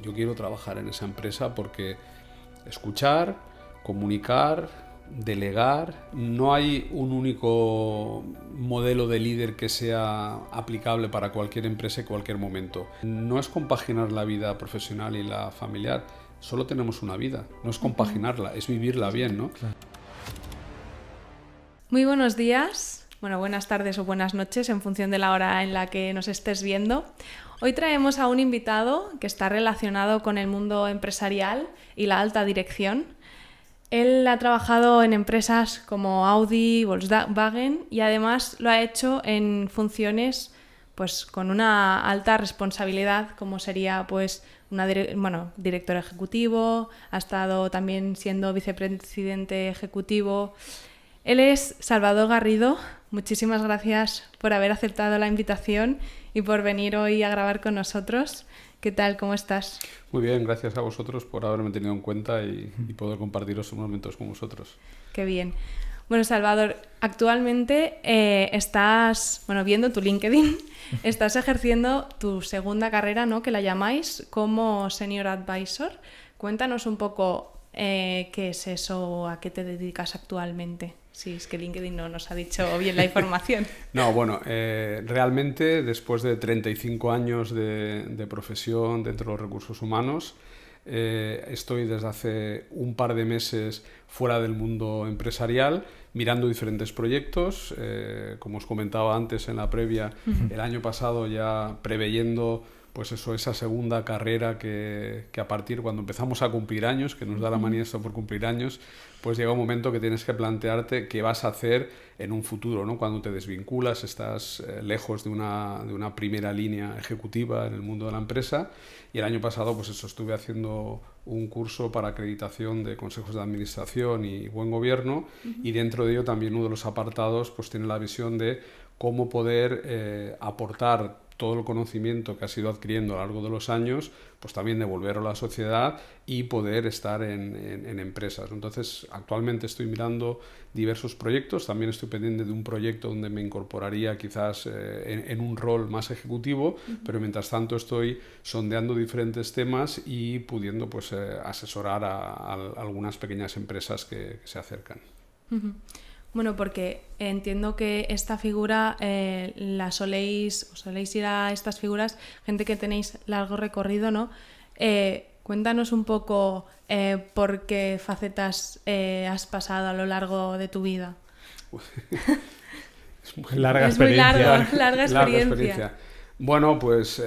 yo quiero trabajar en esa empresa porque escuchar, comunicar, delegar, no hay un único modelo de líder que sea aplicable para cualquier empresa y cualquier momento. No es compaginar la vida profesional y la familiar, solo tenemos una vida, no es compaginarla, es vivirla bien, ¿no? Claro. Muy buenos días, bueno, buenas tardes o buenas noches en función de la hora en la que nos estés viendo. Hoy traemos a un invitado que está relacionado con el mundo empresarial y la alta dirección. Él ha trabajado en empresas como Audi, Volkswagen y además lo ha hecho en funciones pues con una alta responsabilidad, como sería pues director ejecutivo, ha estado también siendo vicepresidente ejecutivo. Él es Salvador Garrido. Muchísimas gracias por haber aceptado la invitación y por venir hoy a grabar con nosotros. ¿Qué tal? ¿Cómo estás? Muy bien, gracias a vosotros por haberme tenido en cuenta y poder compartir estos momentos con vosotros. Qué bien. Bueno, Salvador, actualmente estás, viendo tu LinkedIn, estás ejerciendo tu segunda carrera, ¿no? Que la llamáis como Senior Advisor. Cuéntanos un poco qué es eso, a qué te dedicas actualmente. Sí, es que LinkedIn no nos ha dicho bien la información. No, bueno, realmente después de 35 años de profesión dentro de los recursos humanos, estoy desde hace un par de meses fuera del mundo empresarial, mirando diferentes proyectos. Como os comentaba antes en la previa, el año pasado ya preveyendo pues eso, esa segunda carrera que a partir cuando empezamos a cumplir años, que nos da la manía esto por cumplir años, pues llega un momento que tienes que plantearte qué vas a hacer en un futuro, ¿no? Cuando te desvinculas, estás lejos de una primera línea ejecutiva en el mundo de la empresa. Y el año pasado pues eso, estuve haciendo un curso para acreditación de consejos de administración y buen gobierno, y dentro de ello también uno de los apartados pues tiene la visión de cómo poder aportar todo el conocimiento que has ido adquiriendo a lo largo de los años, pues también devolverlo a la sociedad y poder estar en empresas. Entonces, actualmente estoy mirando diversos proyectos, también estoy pendiente de un proyecto donde me incorporaría quizás en un rol más ejecutivo, pero mientras tanto estoy sondeando diferentes temas y pudiendo pues asesorar a algunas pequeñas empresas que se acercan. Bueno, porque entiendo que esta figura soléis ir a estas figuras, gente que tenéis largo recorrido, ¿no? Cuéntanos un poco por qué facetas has pasado a lo largo de tu vida. Es muy larga es muy experiencia. larga experiencia. Bueno, pues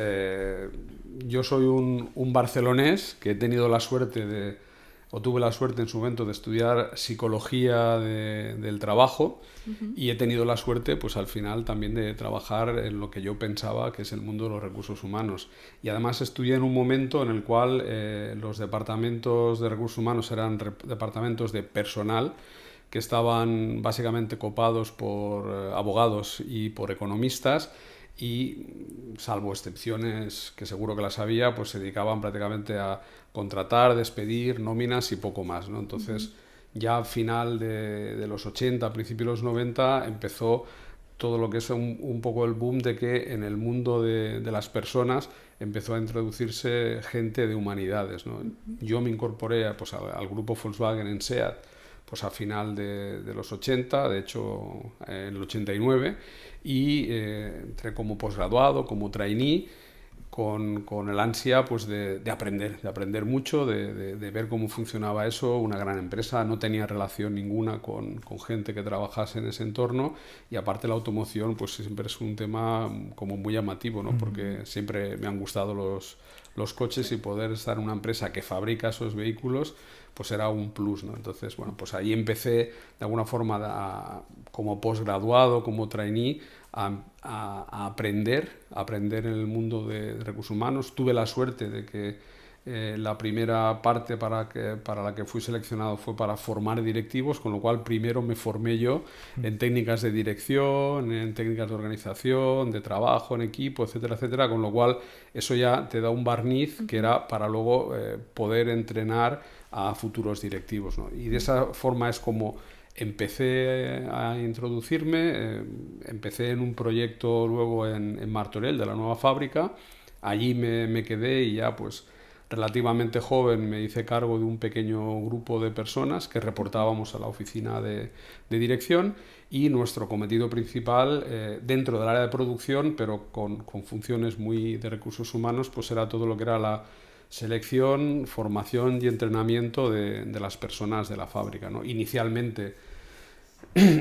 yo soy un barcelonés que he tenido la suerte tuve la suerte en su momento de estudiar psicología del trabajo, y he tenido la suerte pues al final también de trabajar en lo que yo pensaba que es el mundo de los recursos humanos, y además estudié en un momento en el cual los departamentos de recursos humanos eran departamentos de personal que estaban básicamente copados por abogados y por economistas, y salvo excepciones que seguro que las había, pues se dedicaban prácticamente a contratar, despedir, nóminas y poco más, ¿no? Entonces ya a final de los 80, a principios de los 90 empezó todo lo que es un poco el boom de que en el mundo de las personas empezó a introducirse gente de humanidades, ¿no? Yo me incorporé pues, al grupo Volkswagen en SEAT pues a final de los 80, de hecho en el 89, y entré como posgraduado, como trainee, con el ansia pues de aprender mucho, de ver cómo funcionaba eso, una gran empresa. No tenía relación ninguna con gente que trabajase en ese entorno, y aparte la automoción pues siempre es un tema como muy llamativo, ¿no? Porque siempre me han gustado los coches, y poder estar en una empresa que fabrica esos vehículos pues era un plus, ¿no? Entonces, bueno, pues ahí empecé de alguna forma como posgraduado, como trainee, a aprender en el mundo de recursos humanos. Tuve la suerte de que la primera parte para la que fui seleccionado fue para formar directivos, con lo cual primero me formé yo en técnicas de dirección, en técnicas de organización, de trabajo en equipo, etcétera, etcétera, con lo cual eso ya te da un barniz que era para luego poder entrenar a futuros directivos, ¿no? Y de esa forma es como empecé a introducirme. Empecé en un proyecto luego en Martorell de la nueva fábrica. Allí me quedé, y ya pues relativamente joven me hice cargo de un pequeño grupo de personas que reportábamos a la oficina de dirección, y nuestro cometido principal dentro del área de producción, pero con funciones muy de recursos humanos, pues era todo lo que era la selección, formación y entrenamiento de las personas de la fábrica, ¿no? Inicialmente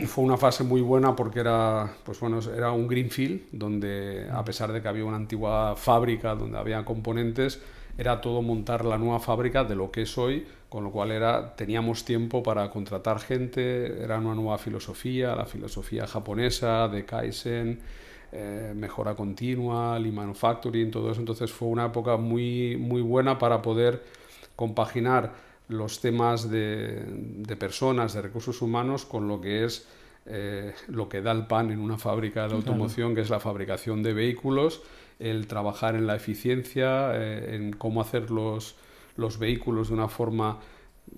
fue una fase muy buena porque era, pues bueno, era un greenfield donde, a pesar de que había una antigua fábrica donde había componentes, era todo montar la nueva fábrica de lo que es hoy, con lo cual teníamos tiempo para contratar gente, era una nueva filosofía, la filosofía japonesa de Kaizen, mejora continua, Lean Manufacturing, todo eso. Entonces fue una época muy, muy buena para poder compaginar los temas de personas, de recursos humanos, con lo que es lo que da el pan en una fábrica de automoción, que es la fabricación de vehículos, el trabajar en la eficiencia, en cómo hacer los vehículos de una forma,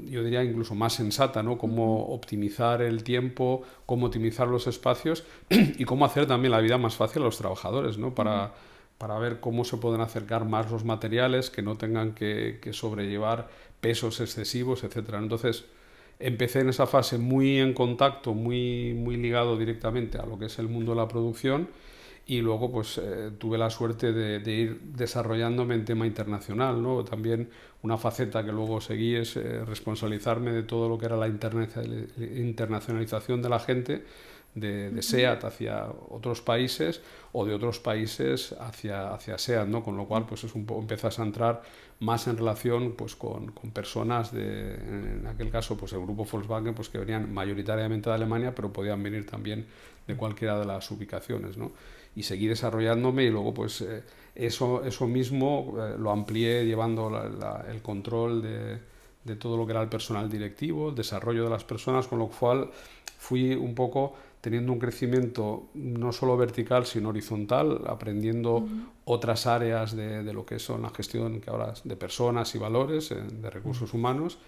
yo diría, incluso más sensata, ¿no? Cómo optimizar el tiempo, cómo optimizar los espacios y cómo hacer también la vida más fácil a los trabajadores, ¿no? Para ver cómo se pueden acercar más los materiales, que no tengan que sobrellevar pesos excesivos, etcétera. Entonces, empecé en esa fase muy en contacto, muy, muy ligado directamente a lo que es el mundo de la producción, y luego pues tuve la suerte de ir desarrollándome en tema internacional, ¿no? También una faceta que luego seguí es responsabilizarme de todo lo que era la internacionalización de la gente, de SEAT hacia otros países o de otros países hacia SEAT, ¿no? Con lo cual pues empiezas a entrar más en relación pues con personas en aquel caso pues el grupo Volkswagen, pues que venían mayoritariamente de Alemania, pero podían venir también de cualquiera de las ubicaciones, ¿no? Y seguí desarrollándome, y luego pues eso mismo lo amplié llevando el control de todo lo que era el personal directivo, el desarrollo de las personas, con lo cual fui un poco teniendo un crecimiento no solo vertical sino horizontal, aprendiendo otras áreas de lo que son la gestión que ahora de personas y valores, de recursos humanos.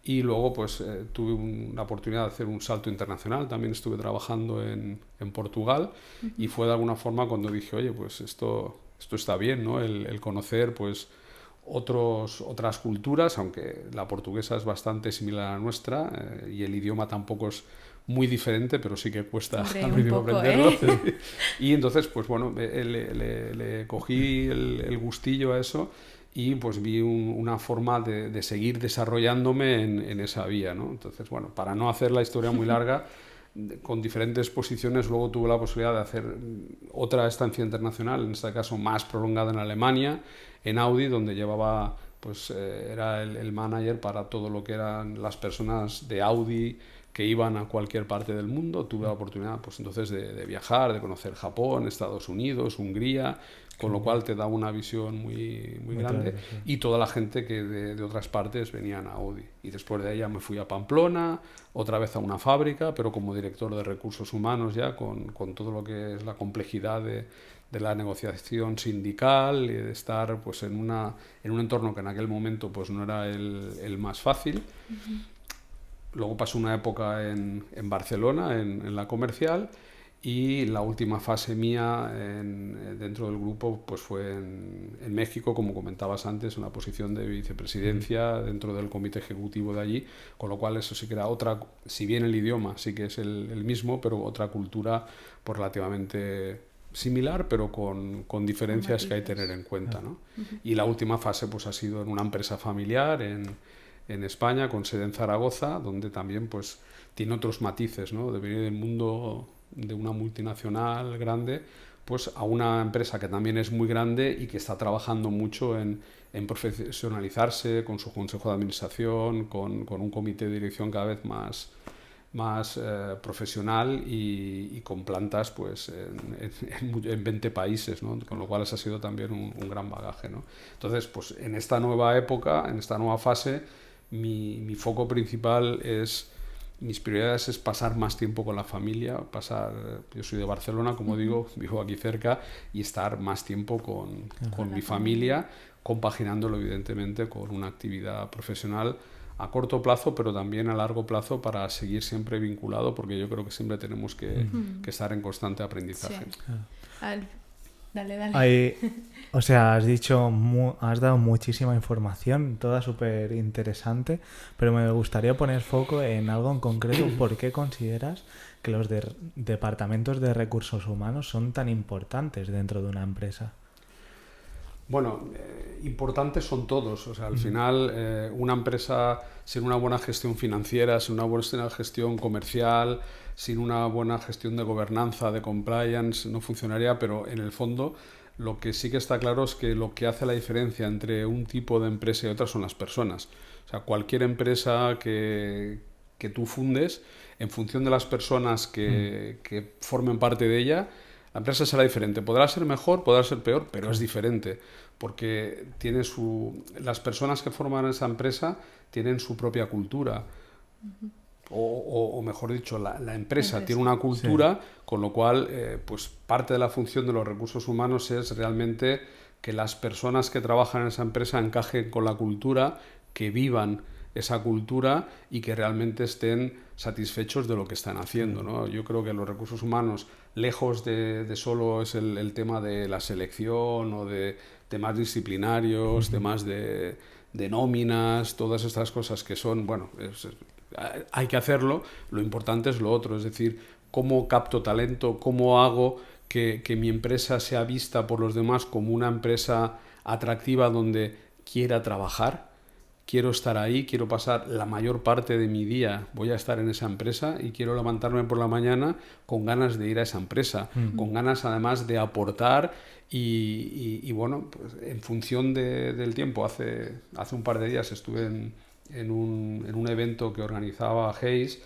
Y luego pues tuve una oportunidad de hacer un salto internacional. También estuve trabajando en Portugal, y fue de alguna forma cuando dije, oye, pues esto está bien, ¿no? El conocer pues otras culturas, aunque la portuguesa es bastante similar a la nuestra, y el idioma tampoco es muy diferente, pero sí que cuesta al principio aprenderlo. Y entonces pues bueno, le cogí el gustillo a eso, y pues vi una forma de seguir desarrollándome en esa vía, ¿no? Entonces, bueno, para no hacer la historia muy larga, con diferentes posiciones, luego tuve la posibilidad de hacer otra estancia internacional, en este caso más prolongada en Alemania, en Audi, donde llevaba, pues era el manager para todo lo que eran las personas de Audi que iban a cualquier parte del mundo. Tuve la oportunidad pues entonces de viajar, de conocer Japón, Estados Unidos, Hungría, con lo cual te da una visión muy, muy grande, claro, sí. Y toda la gente que de otras partes venían a Audi. Y después de ella me fui a Pamplona, otra vez a una fábrica, pero como director de recursos humanos ya, con todo lo que es la complejidad de la negociación sindical, y de estar pues en un entorno que en aquel momento pues no era el más fácil. Luego pasé una época en Barcelona, en la comercial, y la última fase mía dentro del grupo pues fue en México, como comentabas antes, una posición de vicepresidencia dentro del comité ejecutivo de allí, con lo cual eso sí que era otra, si bien el idioma sí que es el mismo, pero otra cultura pues relativamente similar, pero con diferencias que hay que tener en cuenta, ¿no? Y la última fase pues ha sido en una empresa familiar en España, con sede en Zaragoza, donde también pues tiene otros matices, ¿no? De venir del mundo de una multinacional grande pues a una empresa que también es muy grande y que está trabajando mucho en profesionalizarse, con su consejo de administración, con un comité de dirección cada vez más profesional, y con plantas pues en 20 países, ¿no? Con lo cual ese ha sido también un gran bagaje, ¿no? Entonces pues en esta nueva época, en esta nueva fase, mi foco principal mis prioridades es pasar más tiempo con la familia, yo soy de Barcelona, como digo, vivo aquí cerca, y estar más tiempo con mi familia, compaginándolo evidentemente con una actividad profesional a corto plazo, pero también a largo plazo, para seguir siempre vinculado, porque yo creo que siempre tenemos que estar en constante aprendizaje. Sí. Dale. O sea, has dado muchísima información, toda súper interesante, pero me gustaría poner foco en algo en concreto. ¿Por qué consideras que los departamentos de recursos humanos son tan importantes dentro de una empresa? Bueno, importantes son todos. O sea, al final, una empresa sin una buena gestión financiera, sin una buena gestión comercial, sin una buena gestión de gobernanza, de compliance, no funcionaría, pero en el fondo lo que sí que está claro es que lo que hace la diferencia entre un tipo de empresa y otra son las personas. O sea, cualquier empresa que tú fundes, en función de las personas que formen parte de ella, la empresa será diferente. Podrá ser mejor, podrá ser peor, pero es diferente. Porque las personas que forman esa empresa tienen su propia cultura. O mejor dicho, la empresa tiene una cultura, con lo cual pues parte de la función de los recursos humanos es realmente que las personas que trabajan en esa empresa encajen con la cultura, que vivan esa cultura y que realmente estén satisfechos de lo que están haciendo, ¿no? Yo creo que los recursos humanos, lejos de solo es el tema de la selección o de temas disciplinarios, temas de nóminas, todas estas cosas que son, bueno, hay que hacerlo, lo importante es lo otro, es decir, cómo capto talento, cómo hago que mi empresa sea vista por los demás como una empresa atractiva donde quiera trabajar. Quiero estar ahí, quiero pasar la mayor parte de mi día, voy a estar en esa empresa y quiero levantarme por la mañana con ganas de ir a esa empresa, con ganas además de aportar y bueno, pues en función del tiempo, hace un par de días estuve en un evento que organizaba Hayes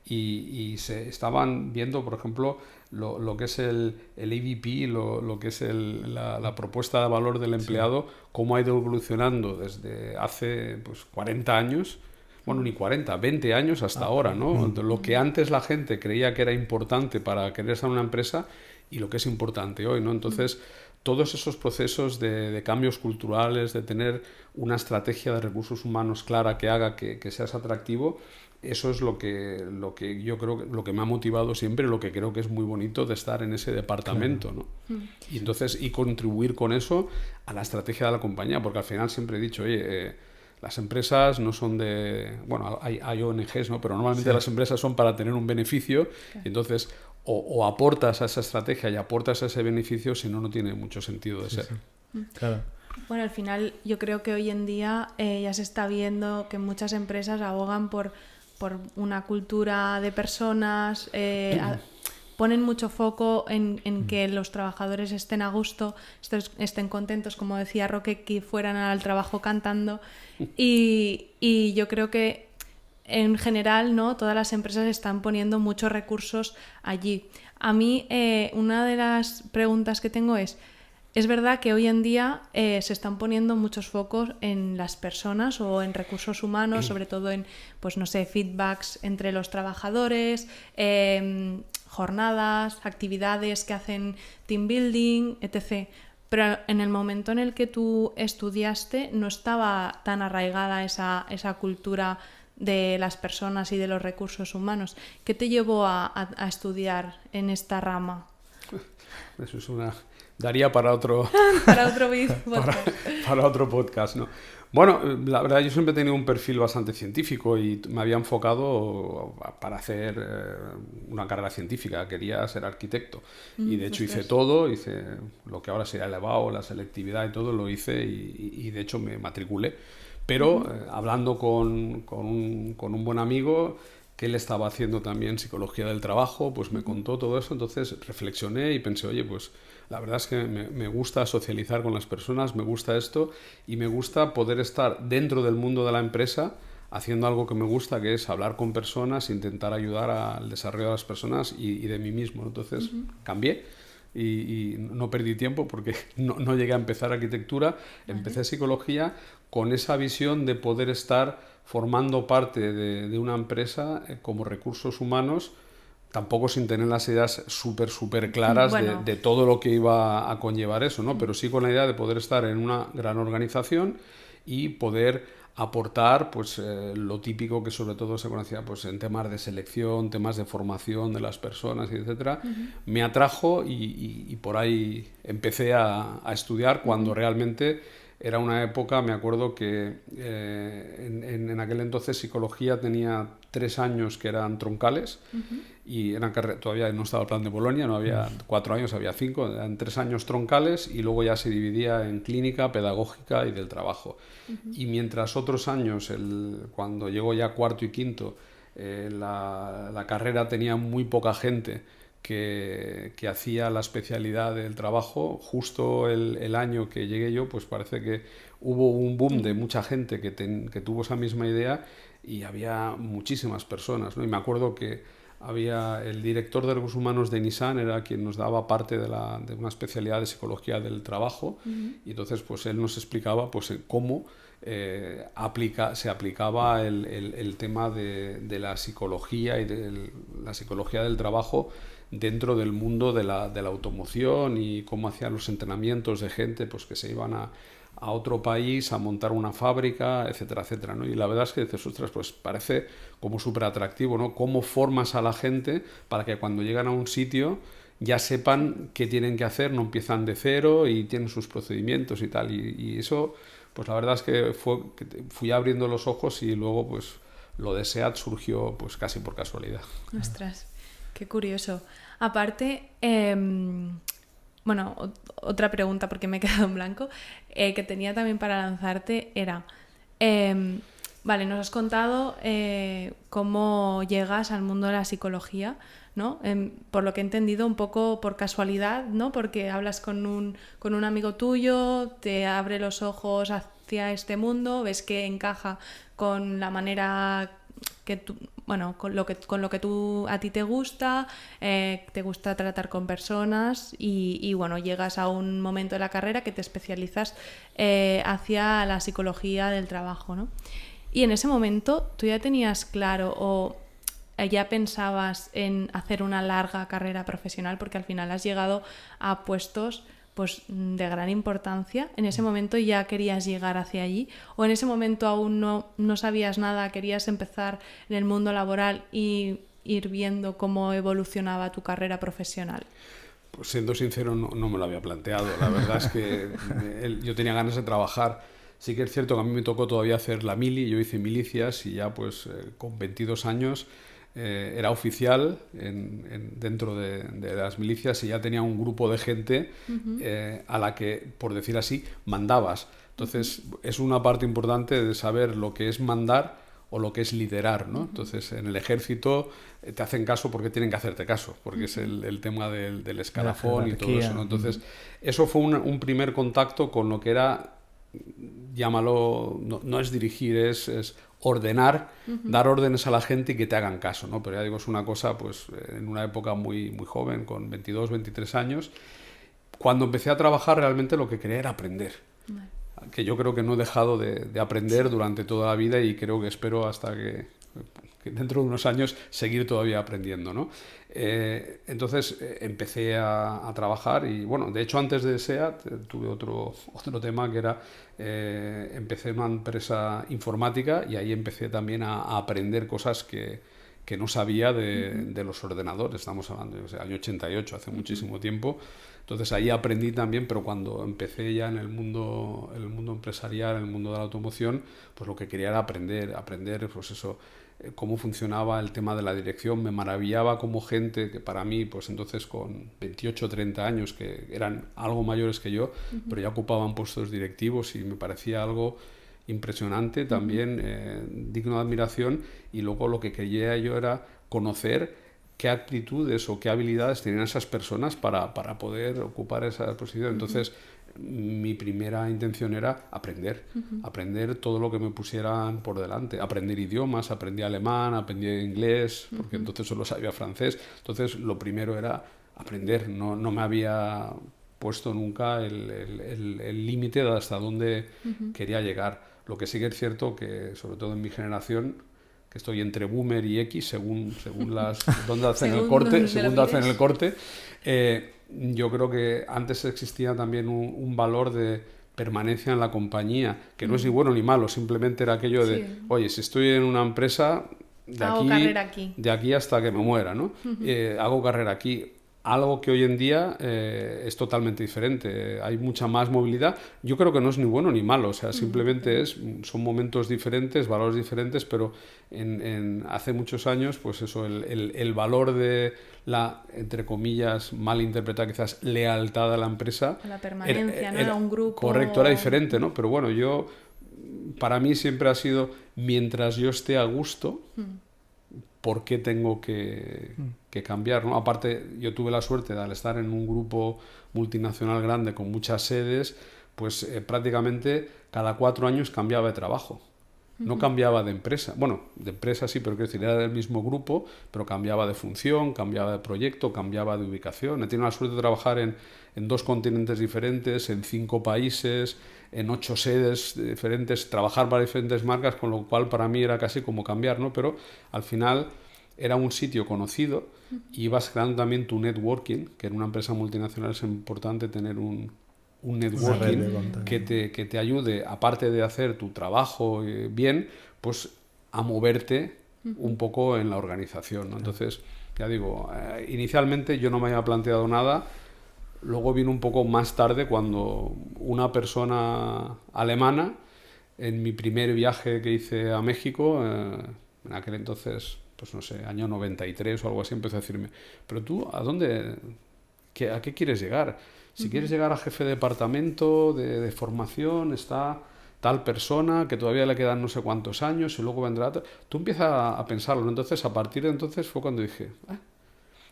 y se estaban viendo, por ejemplo, lo que es el AVP, lo que es la propuesta de valor del empleado, cómo ha ido evolucionando desde hace pues 40 años, bueno, ni 40, 20 años hasta ahora, ¿no? Lo que antes la gente creía que era importante para querer estar en una empresa y lo que es importante hoy, ¿no? Entonces, todos esos procesos de cambios culturales, de tener una estrategia de recursos humanos clara que haga que seas atractivo, eso es lo que yo creo que lo que me ha motivado siempre, lo que creo que es muy bonito de estar en ese departamento, ¿no? Y entonces contribuir con eso a la estrategia de la compañía, porque al final siempre he dicho, oye, las empresas no son de, bueno, hay ONGs, ¿no? Pero normalmente las empresas son para tener un beneficio, y entonces o aportas a esa estrategia y aportas a ese beneficio, si no, no tiene mucho sentido de ser. Claro. Bueno, al final yo creo que hoy en día ya se está viendo que muchas empresas abogan por una cultura de personas, ponen mucho foco en que los trabajadores estén a gusto, estén contentos, como decía Roque, que fueran al trabajo cantando. Y yo creo que en general, ¿no? Todas las empresas están poniendo muchos recursos allí. A mí, una de las preguntas que tengo es verdad que hoy en día se están poniendo muchos focos en las personas o en recursos humanos, sobre todo en, pues no sé, feedbacks entre los trabajadores, jornadas, actividades que hacen team building, etc. Pero en el momento en el que tú estudiaste no estaba tan arraigada esa cultura de las personas y de los recursos humanos. ¿Qué te llevó a estudiar en esta rama? Eso es daría para otro para otro podcast, ¿no? Bueno, la verdad yo siempre he tenido un perfil bastante científico y me había enfocado para hacer una carrera científica, quería ser arquitecto y de hecho hice todo, hice lo que ahora sería el EBAU, la selectividad y todo, lo hice y de hecho me matriculé, pero hablando con un buen amigo que él estaba haciendo también psicología del trabajo, pues me contó todo eso, entonces reflexioné y pensé, oye, pues la verdad es que me gusta socializar con las personas, me gusta esto y me gusta poder estar dentro del mundo de la empresa haciendo algo que me gusta, que es hablar con personas, intentar ayudar al desarrollo de las personas y de mí mismo. Entonces cambié y no perdí tiempo porque no llegué a empezar arquitectura, empecé psicología con esa visión de poder estar formando parte de una empresa como recursos humanos, tampoco sin tener las ideas súper claras de todo lo que iba a conllevar eso, ¿no? Pero sí con la idea de poder estar en una gran organización y poder aportar pues lo típico que sobre todo se conocía pues en temas de selección, temas de formación de las personas, etcétera. Me atrajo y por ahí empecé a estudiar cuando realmente era una época, me acuerdo que en aquel entonces psicología tenía 3 años que eran troncales y todavía no estaba el plan de Bolonia, no había 4 años, había 5, eran 3 años troncales y luego ya se dividía en clínica, pedagógica y del trabajo. Y mientras otros años, cuando llegó ya cuarto y quinto, la carrera tenía muy poca gente que hacía la especialidad del trabajo, justo el año que llegué yo, pues parece que hubo un boom de mucha gente que tuvo esa misma idea y había muchísimas personas, ¿no? Y me acuerdo que había el director de recursos humanos de Nissan, era quien nos daba parte de una especialidad de psicología del trabajo, y entonces pues él nos explicaba pues cómo se aplicaba el tema de la psicología y de la psicología del trabajo dentro del mundo de la automoción y cómo hacían los entrenamientos de gente pues que se iban a otro país a montar una fábrica, etcétera, etcétera, ¿no? Y la verdad es que dices, ostras, pues parece como súper atractivo, ¿no? Cómo formas a la gente para que cuando llegan a un sitio ya sepan qué tienen que hacer, no empiezan de cero y tienen sus procedimientos y tal. Y eso, pues la verdad es que fui abriendo los ojos y luego pues lo de SEAT surgió pues casi por casualidad. Ostras, qué curioso. Aparte, bueno, otra pregunta porque me he quedado en blanco, que tenía también para lanzarte era, vale, nos has contado cómo llegas al mundo de la psicología, ¿no? Por lo que he entendido, un poco por casualidad, ¿no? Porque hablas con un amigo tuyo, te abre los ojos hacia este mundo, ves que encaja con la manera que tú, bueno, con lo que tú a ti te gusta tratar con personas y bueno, llegas a un momento de la carrera que te especializas hacia la psicología del trabajo, ¿no? Y en ese momento, ¿tú ya tenías claro o ya pensabas en hacer una larga carrera profesional? Porque al final has llegado a puestos pues de gran importancia. ¿En ese momento ya querías llegar hacia allí? ¿O en ese momento aún no sabías nada, querías empezar en el mundo laboral y ir viendo cómo evolucionaba tu carrera profesional? Pues siendo sincero, no me lo había planteado. La verdad es que yo tenía ganas de trabajar. Sí que es cierto que a mí me tocó todavía hacer la mili, yo hice milicias y ya pues con 22 años era oficial dentro de las milicias y ya tenía un grupo de gente a la que, por decir así, mandabas. Entonces es una parte importante de saber lo que es mandar o lo que es liderar, ¿no? Entonces en el ejército te hacen caso porque tienen que hacerte caso, porque es el tema del escalafón y todo eso, ¿no? Entonces eso fue un primer contacto con lo que era, llámalo, no es dirigir, es ordenar, dar órdenes a la gente y que te hagan caso, ¿no? Pero ya digo, es una cosa, pues, en una época muy, muy joven, con 22, 23 años. Cuando empecé a trabajar, realmente lo que quería era aprender. Vale. Que yo creo que no he dejado de aprender durante toda la vida y creo que espero hasta que dentro de unos años seguir todavía aprendiendo, ¿no? Entonces empecé a trabajar y bueno, de hecho antes de SEAT tuve otro tema que era empecé en una empresa informática y ahí empecé también a aprender cosas que no sabía de los ordenadores. Estamos hablando del año 88, hace muchísimo tiempo. Entonces ahí aprendí también, pero cuando empecé ya en el mundo empresarial, en el mundo de la automoción, pues lo que quería era aprender pues eso, cómo funcionaba el tema de la dirección. Me maravillaba como gente que para mí, pues entonces con 28 o 30 años, que eran algo mayores que yo, pero ya ocupaban puestos directivos y me parecía algo impresionante, también digno de admiración. Y luego lo que quería yo era conocer qué actitudes o qué habilidades tenían esas personas para poder ocupar esa posición. Entonces mi primera intención era aprender todo lo que me pusieran por delante, aprender idiomas, aprendí alemán, aprendí inglés, porque entonces solo sabía francés. Entonces lo primero era aprender, no me había puesto nunca el límite de hasta dónde quería llegar. Lo que sí que es cierto que, sobre todo en mi generación, que estoy entre boomer y X, según las dónde hacen el corte, yo creo que antes existía también un valor de permanencia en la compañía, que no es ni bueno ni malo, simplemente era aquello de, Sí. oye, si estoy en una empresa, Hago carrera aquí. de aquí hasta que me muera, ¿no? Hago carrera aquí. Algo que hoy en día es totalmente diferente. Hay mucha más movilidad. Yo creo que no es ni bueno ni malo. O sea, simplemente son momentos diferentes, valores diferentes, pero hace muchos años, pues eso, el valor de la, entre comillas, mal interpretada quizás, lealtad a la empresa. La permanencia, ¿no? Era un grupo. Correcto, era diferente, ¿no? Pero bueno, para mí siempre ha sido, mientras yo esté a gusto, ¿por qué tengo que cambiar, ¿no? Aparte, yo tuve la suerte de, al estar en un grupo multinacional grande con muchas sedes, pues prácticamente cada 4 años cambiaba de trabajo. No cambiaba de empresa. Bueno, de empresa sí, pero quiero decir, era del mismo grupo, pero cambiaba de función, cambiaba de proyecto, cambiaba de ubicación. He tenido la suerte de trabajar en 2 continentes diferentes, en 5 países, en 8 sedes diferentes, trabajar para diferentes marcas, con lo cual para mí era casi como cambiar, ¿no? Pero al final era un sitio conocido y ibas creando también tu networking, que en una empresa multinacional es importante tener un networking que te ayude, aparte de hacer tu trabajo bien, pues a moverte un poco en la organización, ¿no? Entonces, ya digo, inicialmente yo no me había planteado nada. Luego vino un poco más tarde cuando una persona alemana, en mi primer viaje que hice a México, en aquel entonces, pues no sé, año 93 o algo así, empezó a decirme, pero tú, ¿a qué quieres llegar? Si quieres llegar a jefe de departamento, de formación, está tal persona que todavía le quedan no sé cuántos años y luego vendrá... Tú empiezas a pensarlo, ¿no? Entonces, a partir de entonces fue cuando dije...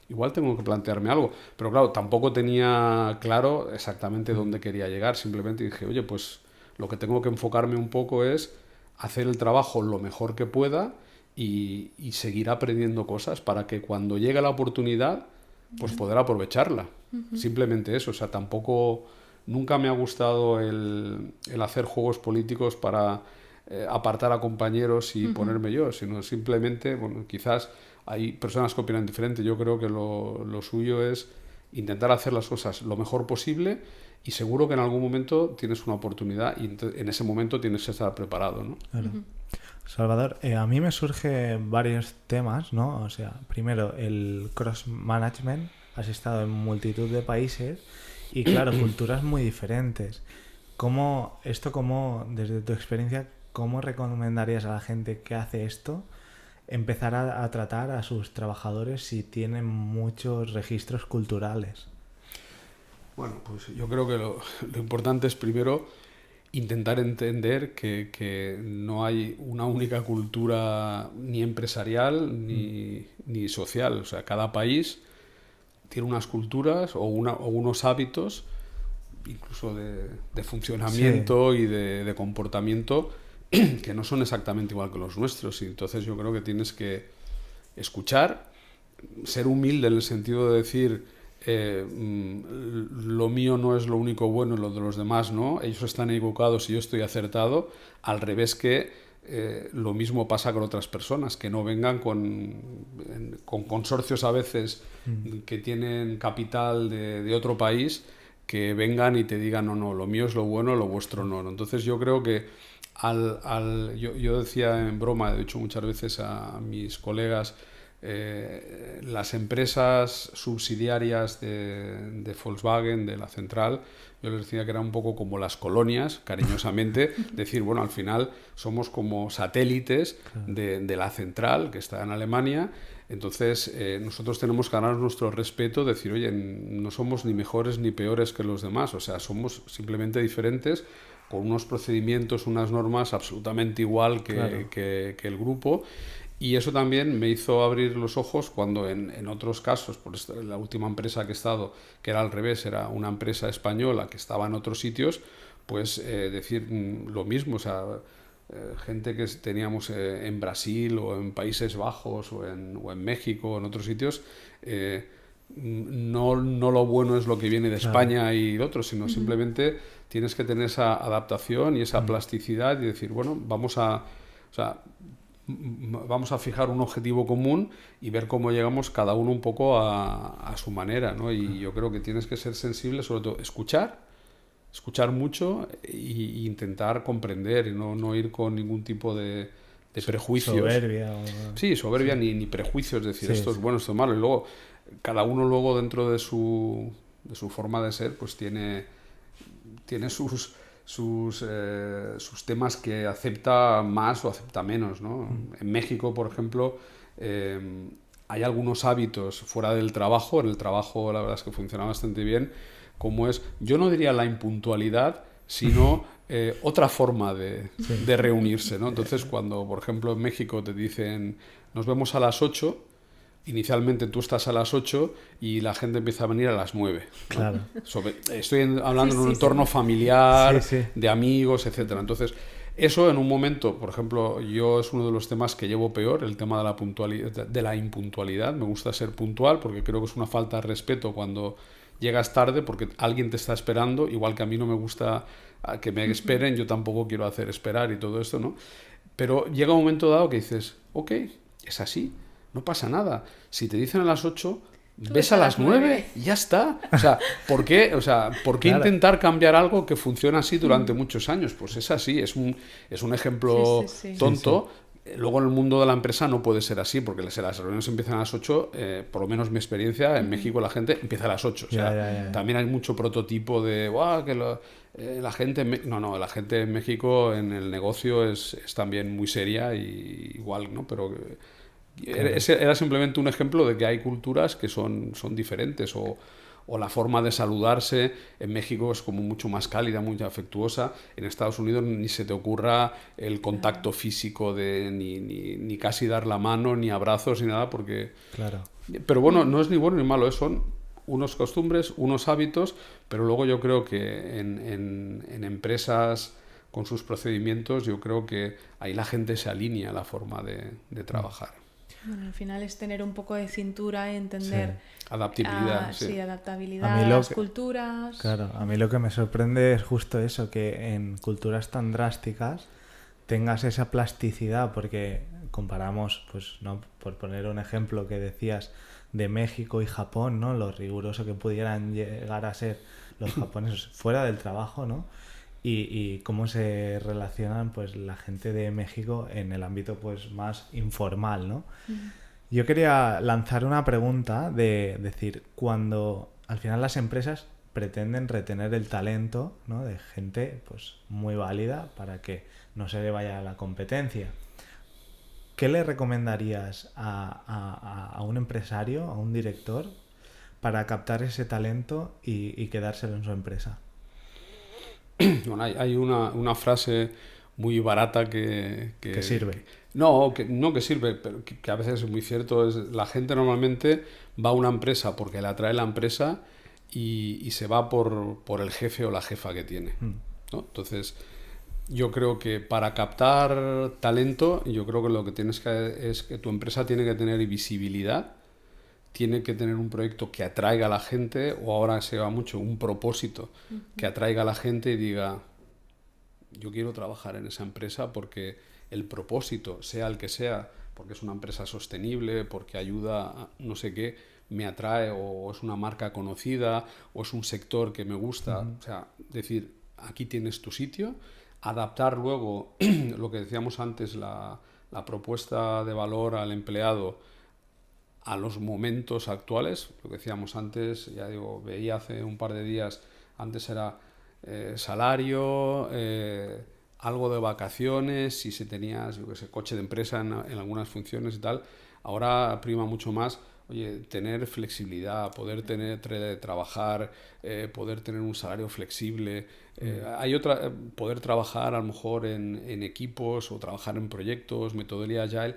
igual tengo que plantearme algo. Pero claro, tampoco tenía claro exactamente dónde quería llegar. Simplemente dije, oye, pues lo que tengo que enfocarme un poco es hacer el trabajo lo mejor que pueda y seguir aprendiendo cosas para que cuando llegue la oportunidad, pues poder aprovecharla. Simplemente eso. O sea, tampoco... Nunca me ha gustado el hacer juegos políticos para apartar a compañeros y ponerme yo, sino simplemente, bueno, quizás... Hay personas que opinan diferente. Yo creo que lo suyo es intentar hacer las cosas lo mejor posible y seguro que en algún momento tienes una oportunidad y en ese momento tienes que estar preparado, ¿no? Claro. Salvador, a mí me surgen varios temas, ¿no? O sea, primero, el cross-management. Has estado en multitud de países y, claro, culturas muy diferentes. Desde tu experiencia, cómo recomendarías a la gente que hace esto empezar a tratar a sus trabajadores si tienen muchos registros culturales? Bueno, pues yo creo que lo importante es primero intentar entender que no hay una única cultura ni empresarial ni social. O sea, cada país tiene unas culturas o unos hábitos, incluso de funcionamiento y de comportamiento, que no son exactamente igual que los nuestros. Y entonces yo creo que tienes que escuchar, ser humilde en el sentido de decir lo mío no es lo único bueno y lo de los demás no, ellos están equivocados y yo estoy acertado, al revés que lo mismo pasa con otras personas, que no vengan con consorcios a veces que tienen capital de otro país, que vengan y te digan no, lo mío es lo bueno, lo vuestro no. Entonces yo creo que yo decía en broma, he dicho muchas veces a mis colegas, las empresas subsidiarias de Volkswagen, de la central, yo les decía que era un poco como las colonias, cariñosamente, decir, bueno, al final somos como satélites de la central, que está en Alemania. Entonces nosotros tenemos que ganar nuestro respeto, decir, oye, no somos ni mejores ni peores que los demás, o sea, somos simplemente diferentes, con unos procedimientos, unas normas absolutamente igual que el grupo. Y eso también me hizo abrir los ojos cuando en otros casos, por la última empresa que he estado, que era al revés, era una empresa española que estaba en otros sitios, pues decir lo mismo, o sea, gente que teníamos en Brasil o en Países Bajos o en México o en otros sitios, no lo bueno es lo que viene de España y lo otro, sino simplemente tienes que tener esa adaptación y esa plasticidad y decir, bueno, vamos a fijar un objetivo común y ver cómo llegamos cada uno un poco a su manera, ¿no? Y yo creo que tienes que ser sensible, sobre todo escuchar escuchar mucho e intentar comprender y no ir con ningún tipo de prejuicios. Soberbia. Sí, soberbia ni prejuicios, es decir, Sí, esto es sí. bueno, esto es malo. Y luego, cada uno luego dentro de su forma de ser, pues tiene sus temas que acepta más o acepta menos, ¿no? En México, por ejemplo, hay algunos hábitos fuera del trabajo. En el trabajo la verdad es que funciona bastante bien, como es, yo no diría la impuntualidad, sino otra forma de reunirse, ¿no? Entonces, cuando, por ejemplo, en México te dicen, nos vemos a las 8, inicialmente tú estás a las 8 y la gente empieza a venir a las 9, ¿no? Claro. Estoy hablando en un Sí, entorno familiar, Sí, sí. de amigos, etcétera. Entonces, eso en un momento, por ejemplo, yo es uno de los temas que llevo peor, el tema de la puntualidad, de la impuntualidad. Me gusta ser puntual porque creo que es una falta de respeto cuando llegas tarde porque alguien te está esperando, igual que a mí no me gusta que me esperen, yo tampoco quiero hacer esperar y todo esto, ¿no? Pero llega un momento dado que dices, ok, es así, no pasa nada. Si te dicen a las 8, ves a las 9 y ya está. O sea, ¿por qué Claro. intentar cambiar algo que funciona así durante muchos años? Pues es así, es un ejemplo Sí. tonto. Luego en el mundo de la empresa no puede ser así, porque las reuniones empiezan a las 8, por lo menos mi experiencia, en México la gente empieza a las 8. O sea, Ya. también hay mucho prototipo de, "Buah, que la gente... No, la gente en México en el negocio es también muy seria y igual, ¿no? Pero ese era simplemente un ejemplo de que hay culturas que son diferentes o la forma de saludarse en México es como mucho más cálida, muy afectuosa. En Estados Unidos ni se te ocurra el contacto físico de ni casi dar la mano, ni abrazos, ni nada, porque... Claro. Pero bueno, no es ni bueno ni malo, son unos costumbres, unos hábitos, pero luego yo creo que en empresas con sus procedimientos, yo creo que ahí la gente se alinea a la forma de trabajar. Bueno, al final es tener un poco de cintura y entender Adaptabilidad, sí. adaptabilidad A mí a lo las que- culturas. Claro, a mí lo que me sorprende es justo eso, que en culturas tan drásticas tengas esa plasticidad, porque comparamos, pues, ¿no? Por poner un ejemplo que decías de México y Japón, ¿no? Lo riguroso que pudieran llegar a ser los japoneses fuera del trabajo, ¿no? Y cómo se relacionan, pues, la gente de México en el ámbito, pues, más informal, ¿no? Yo quería lanzar una pregunta de decir, cuando al final las empresas pretenden retener el talento, ¿no? De gente pues muy válida para que no se le vaya a la competencia. ¿Qué le recomendarías a un empresario, a un director, para captar ese talento y quedárselo en su empresa? Bueno, hay una frase muy barata Que sirve. No, que sirve, pero que a veces es muy cierto. Es, la gente normalmente va a una empresa porque le atrae la empresa y se va por el jefe o la jefa que tiene, ¿no? Entonces, yo creo que para captar talento, yo creo que lo que tienes que es que tu empresa tiene que tener visibilidad, tiene que tener un proyecto que atraiga a la gente, o ahora se va mucho, un propósito que atraiga a la gente y diga, yo quiero trabajar en esa empresa porque el propósito, sea el que sea, porque es una empresa sostenible, porque ayuda a no sé qué, me atrae, o es una marca conocida, o es un sector que me gusta. O sea, decir, aquí tienes tu sitio, adaptar luego lo que decíamos antes, la propuesta de valor al empleado a los momentos actuales. Lo que decíamos antes, ya digo, veía hace un par de días, antes era salario, algo de vacaciones, si se tenías, yo qué sé, coche de empresa en algunas funciones y tal. Ahora prima mucho más, oye, tener flexibilidad, poder trabajar, poder tener un salario flexible. Poder trabajar a lo mejor en equipos o trabajar en proyectos, metodología agile.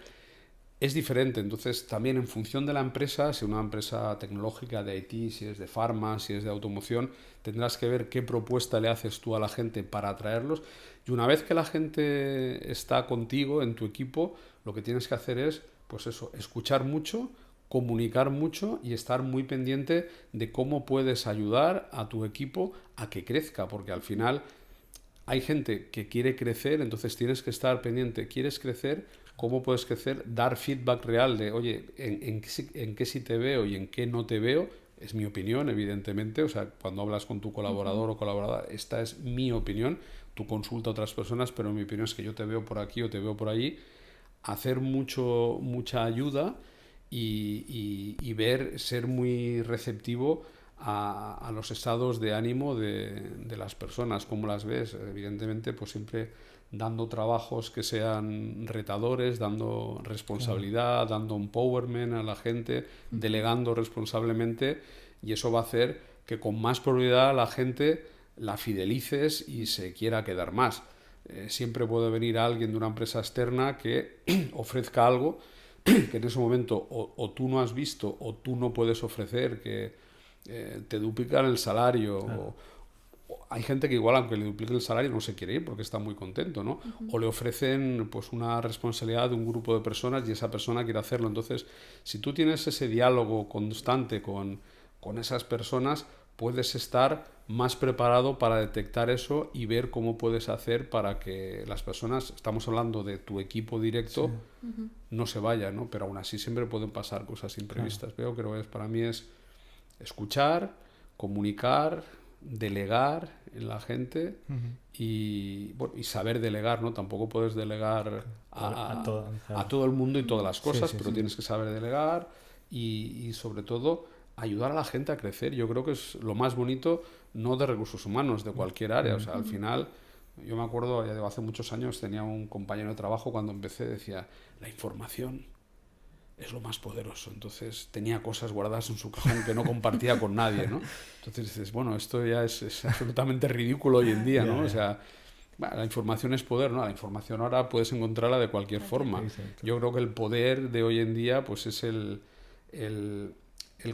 Es diferente, entonces también en función de la empresa, si una empresa tecnológica de IT, si es de farma, si es de automoción, tendrás que ver qué propuesta le haces tú a la gente para atraerlos. Y una vez que la gente está contigo en tu equipo, lo que tienes que hacer es, pues eso, escuchar mucho, comunicar mucho y estar muy pendiente de cómo puedes ayudar a tu equipo a que crezca, porque al final hay gente que quiere crecer, entonces tienes que estar pendiente. ¿Quieres crecer? ¿Cómo puedes crecer? Dar feedback real de, oye, en qué sí te veo y en qué no te veo. es mi opinión, evidentemente, o sea, cuando hablas con tu colaborador o colaboradora, esta es mi opinión, tú consulta a otras personas, pero mi opinión es que yo te veo por aquí o te veo por allí, hacer mucha ayuda y ver, ser muy receptivo a los estados de ánimo de las personas, cómo las ves, evidentemente, pues siempre dando trabajos que sean retadores, dando responsabilidad, dando empowerment a la gente, delegando responsablemente, y eso va a hacer que con más probabilidad la gente la fidelices y se quiera quedar más. Siempre puede venir alguien de una empresa externa que ofrezca algo que en ese momento o tú no has visto o tú no puedes ofrecer, que te duplican el salario. Claro. Hay gente que igual, aunque le duplique el salario, no se quiere ir porque está muy contento, ¿no? O le ofrecen pues una responsabilidad de un grupo de personas y esa persona quiere hacerlo. Entonces, si tú tienes ese diálogo constante con esas personas, puedes estar más preparado para detectar eso y ver cómo puedes hacer para que las personas, estamos hablando de tu equipo directo, sí. No se vaya, ¿no? Pero aún así siempre pueden pasar cosas imprevistas. Claro. Pero creo que para mí es escuchar, comunicar, delegar en la gente y saber delegar, ¿no? Tampoco puedes delegar a todo el mundo y todas las cosas, sí, pero tienes que saber delegar y sobre todo ayudar a la gente a crecer. Yo creo que es lo más bonito, no de recursos humanos, de cualquier área. O sea, al final, yo me acuerdo, ya hace muchos años, tenía un compañero de trabajo, cuando empecé decía, la información es lo más poderoso. Entonces tenía cosas guardadas en su cajón que no compartía con nadie, ¿no? Entonces dices, bueno, esto ya es absolutamente ridículo hoy en día, ¿no? O sea, bueno, la información es poder, ¿no? La información ahora puedes encontrarla de cualquier forma. Yo creo que el poder de hoy en día pues es el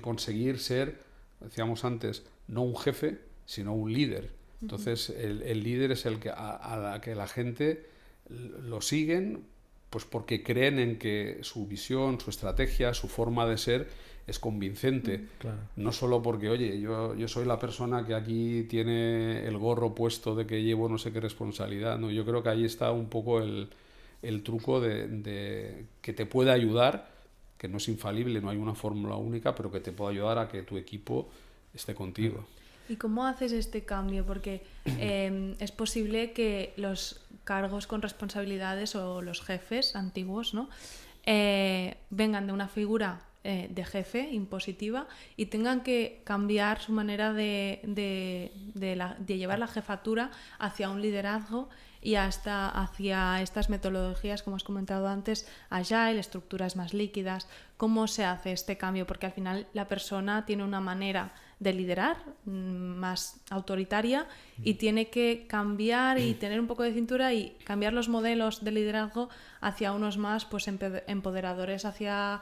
conseguir ser, decíamos antes, no un jefe, sino un líder. Entonces el líder es el que a la que la gente lo siguen, pues porque creen en que su visión, su estrategia, su forma de ser es convincente. Claro. No solo porque, oye, yo soy la persona que aquí tiene el gorro puesto de que llevo no sé qué responsabilidad. No, yo creo que ahí está un poco el truco de que te puede ayudar, que no es infalible, no hay una fórmula única, pero que te puede ayudar a que tu equipo esté contigo. ¿Y cómo haces este cambio? Porque es posible que los cargos con responsabilidades o los jefes antiguos, ¿no? Vengan de una figura de jefe impositiva y tengan que cambiar su manera de llevar la jefatura hacia un liderazgo y hasta hacia estas metodologías, como has comentado antes, agile, estructuras más líquidas. ¿Cómo se hace este cambio? Porque al final la persona tiene una manera de liderar más autoritaria y tiene que cambiar y tener un poco de cintura y cambiar los modelos de liderazgo hacia unos más pues empoderadores hacia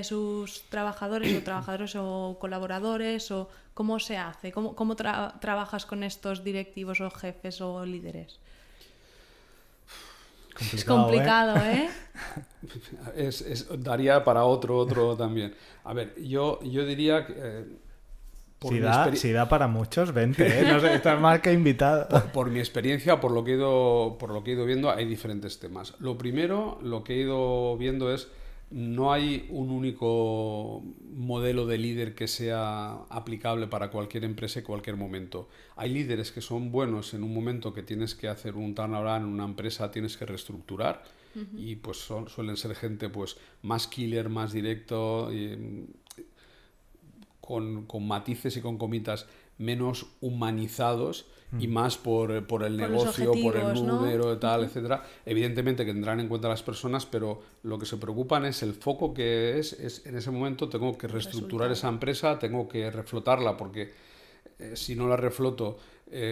sus trabajadores o colaboradores. O ¿cómo se hace? ¿Cómo trabajas con estos directivos o jefes o líderes? Es complicado, ¿eh? Daría para otro también. A ver, yo diría que... Si da para muchos, vente, ¿eh? No sé, estás más que invitado. Por mi experiencia, por lo que he ido viendo, hay diferentes temas. Lo primero, lo que he ido viendo es, no hay un único modelo de líder que sea aplicable para cualquier empresa y cualquier momento. Hay líderes que son buenos en un momento que tienes que hacer un turnaround en una empresa, tienes que reestructurar, y pues suelen ser gente pues más killer, más directo, con matices y con comitas menos humanizados y más por el negocio, por el número, ¿no? Tal, etcétera. Evidentemente que tendrán en cuenta las personas, pero lo que se preocupan es el foco que es en ese momento tengo que reestructurar esa empresa, tengo que reflotarla, porque si no la refloto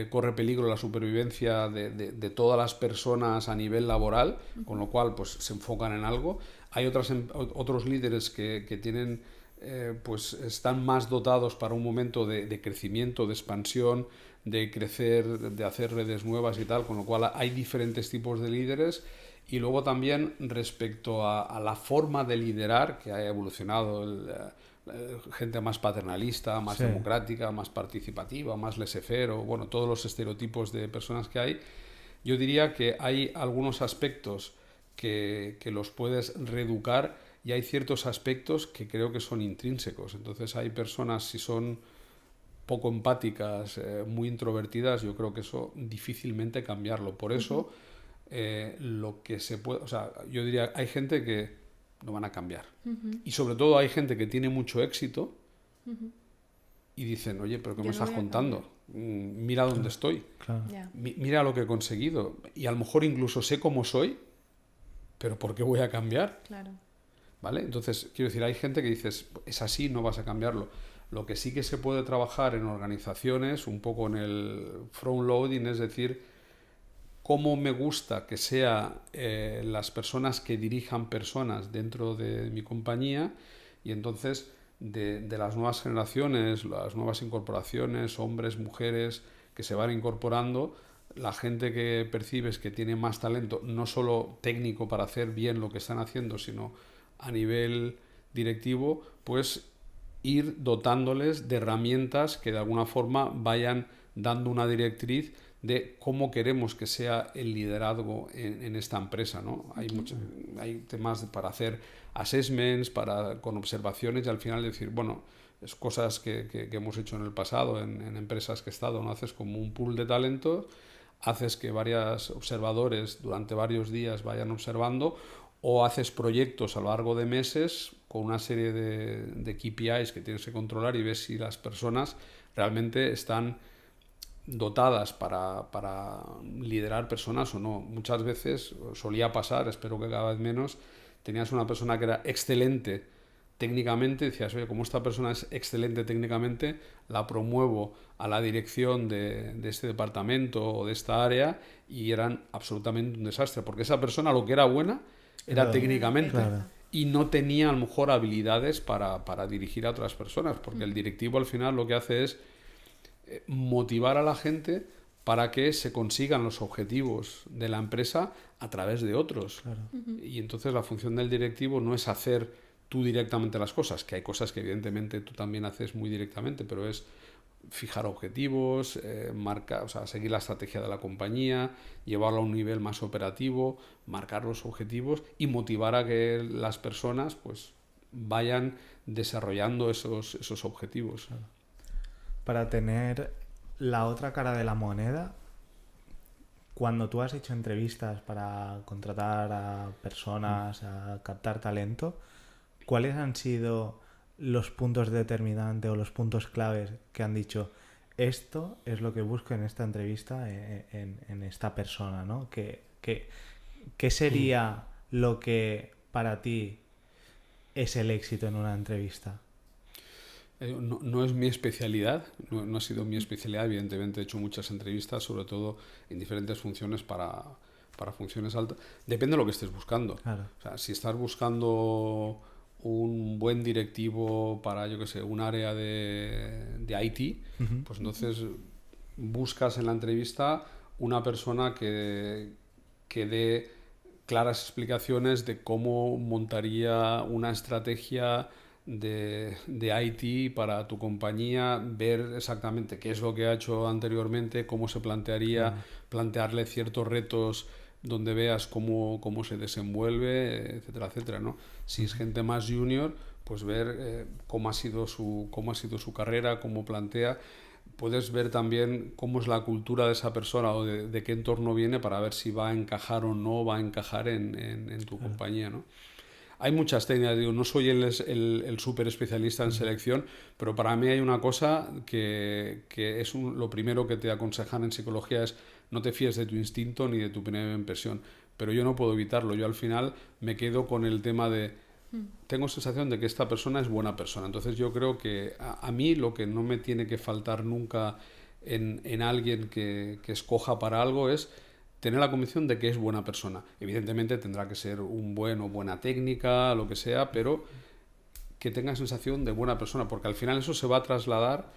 corre peligro la supervivencia de todas las personas a nivel laboral, con lo cual pues se enfocan en algo. Hay otros líderes que tienen... pues están más dotados para un momento de crecimiento, de expansión, de crecer, de hacer redes nuevas y tal, con lo cual hay diferentes tipos de líderes. Y luego también respecto a la forma de liderar, que ha evolucionado, gente más paternalista, más democrática, más participativa, más laissez-faire, bueno, todos los estereotipos de personas que hay, yo diría que hay algunos aspectos que los puedes reeducar y hay ciertos aspectos que creo que son intrínsecos. Entonces hay personas, si son poco empáticas, muy introvertidas, yo creo que eso difícilmente cambiarlo. Por eso, lo que se puede, o sea, yo diría, hay gente que no van a cambiar. Y sobre todo hay gente que tiene mucho éxito y dicen, oye, pero ¿qué me estás contando? Mira dónde estoy. Claro. Mira lo que he conseguido. Y a lo mejor incluso sé cómo soy, pero ¿por qué voy a cambiar? Claro. ¿Vale? Entonces, quiero decir, hay gente que dices, es así, no vas a cambiarlo. Lo que sí que se puede trabajar en organizaciones, un poco en el front-loading, es decir, cómo me gusta que sean las personas que dirijan personas dentro de mi compañía, y entonces de las nuevas generaciones, las nuevas incorporaciones, hombres, mujeres que se van incorporando, la gente que percibes que tiene más talento, no solo técnico para hacer bien lo que están haciendo, sino a nivel directivo, pues ir dotándoles de herramientas que de alguna forma vayan dando una directriz de cómo queremos que sea el liderazgo en esta empresa, ¿no? Hay temas para hacer assessments, con observaciones, y al final decir, bueno, es cosas que hemos hecho en el pasado en empresas que he estado, ¿no? Haces como un pool de talento, haces que varios observadores durante varios días vayan observando, o haces proyectos a lo largo de meses con una serie de KPIs que tienes que controlar y ves si las personas realmente están dotadas para liderar personas o no. Muchas veces solía pasar, espero que cada vez menos, tenías una persona que era excelente técnicamente, decías, oye, como esta persona es excelente técnicamente, la promuevo a la dirección de este departamento o de esta área, y eran absolutamente un desastre, porque esa persona lo que era buena era técnicamente, y no tenía a lo mejor habilidades para dirigir a otras personas, porque el directivo al final lo que hace es motivar a la gente para que se consigan los objetivos de la empresa a través de otros. Claro. Y entonces la función del directivo no es hacer tú directamente las cosas, que hay cosas que evidentemente tú también haces muy directamente, pero es fijar objetivos, o sea, seguir la estrategia de la compañía, llevarlo a un nivel más operativo, marcar los objetivos y motivar a que las personas pues vayan desarrollando esos objetivos. Claro. Para tener la otra cara de la moneda, cuando tú has hecho entrevistas para contratar a personas, a captar talento, ¿cuáles han sido los puntos determinantes o los puntos claves que han dicho, esto es lo que busco en esta entrevista, en esta persona, ¿no? ¿Qué sería lo que para ti es el éxito en una entrevista? No es mi especialidad, no ha sido mi especialidad. Evidentemente he hecho muchas entrevistas, sobre todo en diferentes funciones para funciones altas. Depende de lo que estés buscando. Claro. O sea, si estás buscando un buen directivo para, yo qué sé, un área de IT, pues entonces buscas en la entrevista una persona que dé claras explicaciones de cómo montaría una estrategia de IT para tu compañía, ver exactamente qué es lo que ha hecho anteriormente, cómo se plantearía, plantearle ciertos retos donde veas cómo se desenvuelve, etcétera, etcétera, ¿no? Si es gente más junior, pues ver cómo ha sido su carrera, cómo plantea. Puedes ver también cómo es la cultura de esa persona o de qué entorno viene, para ver si va a encajar o no va a encajar en tu compañía, ¿no? Hay muchas técnicas, digo, no soy el súper especialista en selección, pero para mí hay una cosa que es lo primero que te aconsejan en psicología, es no te fíes de tu instinto ni de tu primera impresión. Pero yo no puedo evitarlo, yo al final me quedo con el tema de tengo sensación de que esta persona es buena persona. Entonces yo creo que a mí lo que no me tiene que faltar nunca en alguien que escoja para algo es tener la convicción de que es buena persona. Evidentemente tendrá que ser un buen o buena técnica, lo que sea, pero que tenga sensación de buena persona, porque al final eso se va a trasladar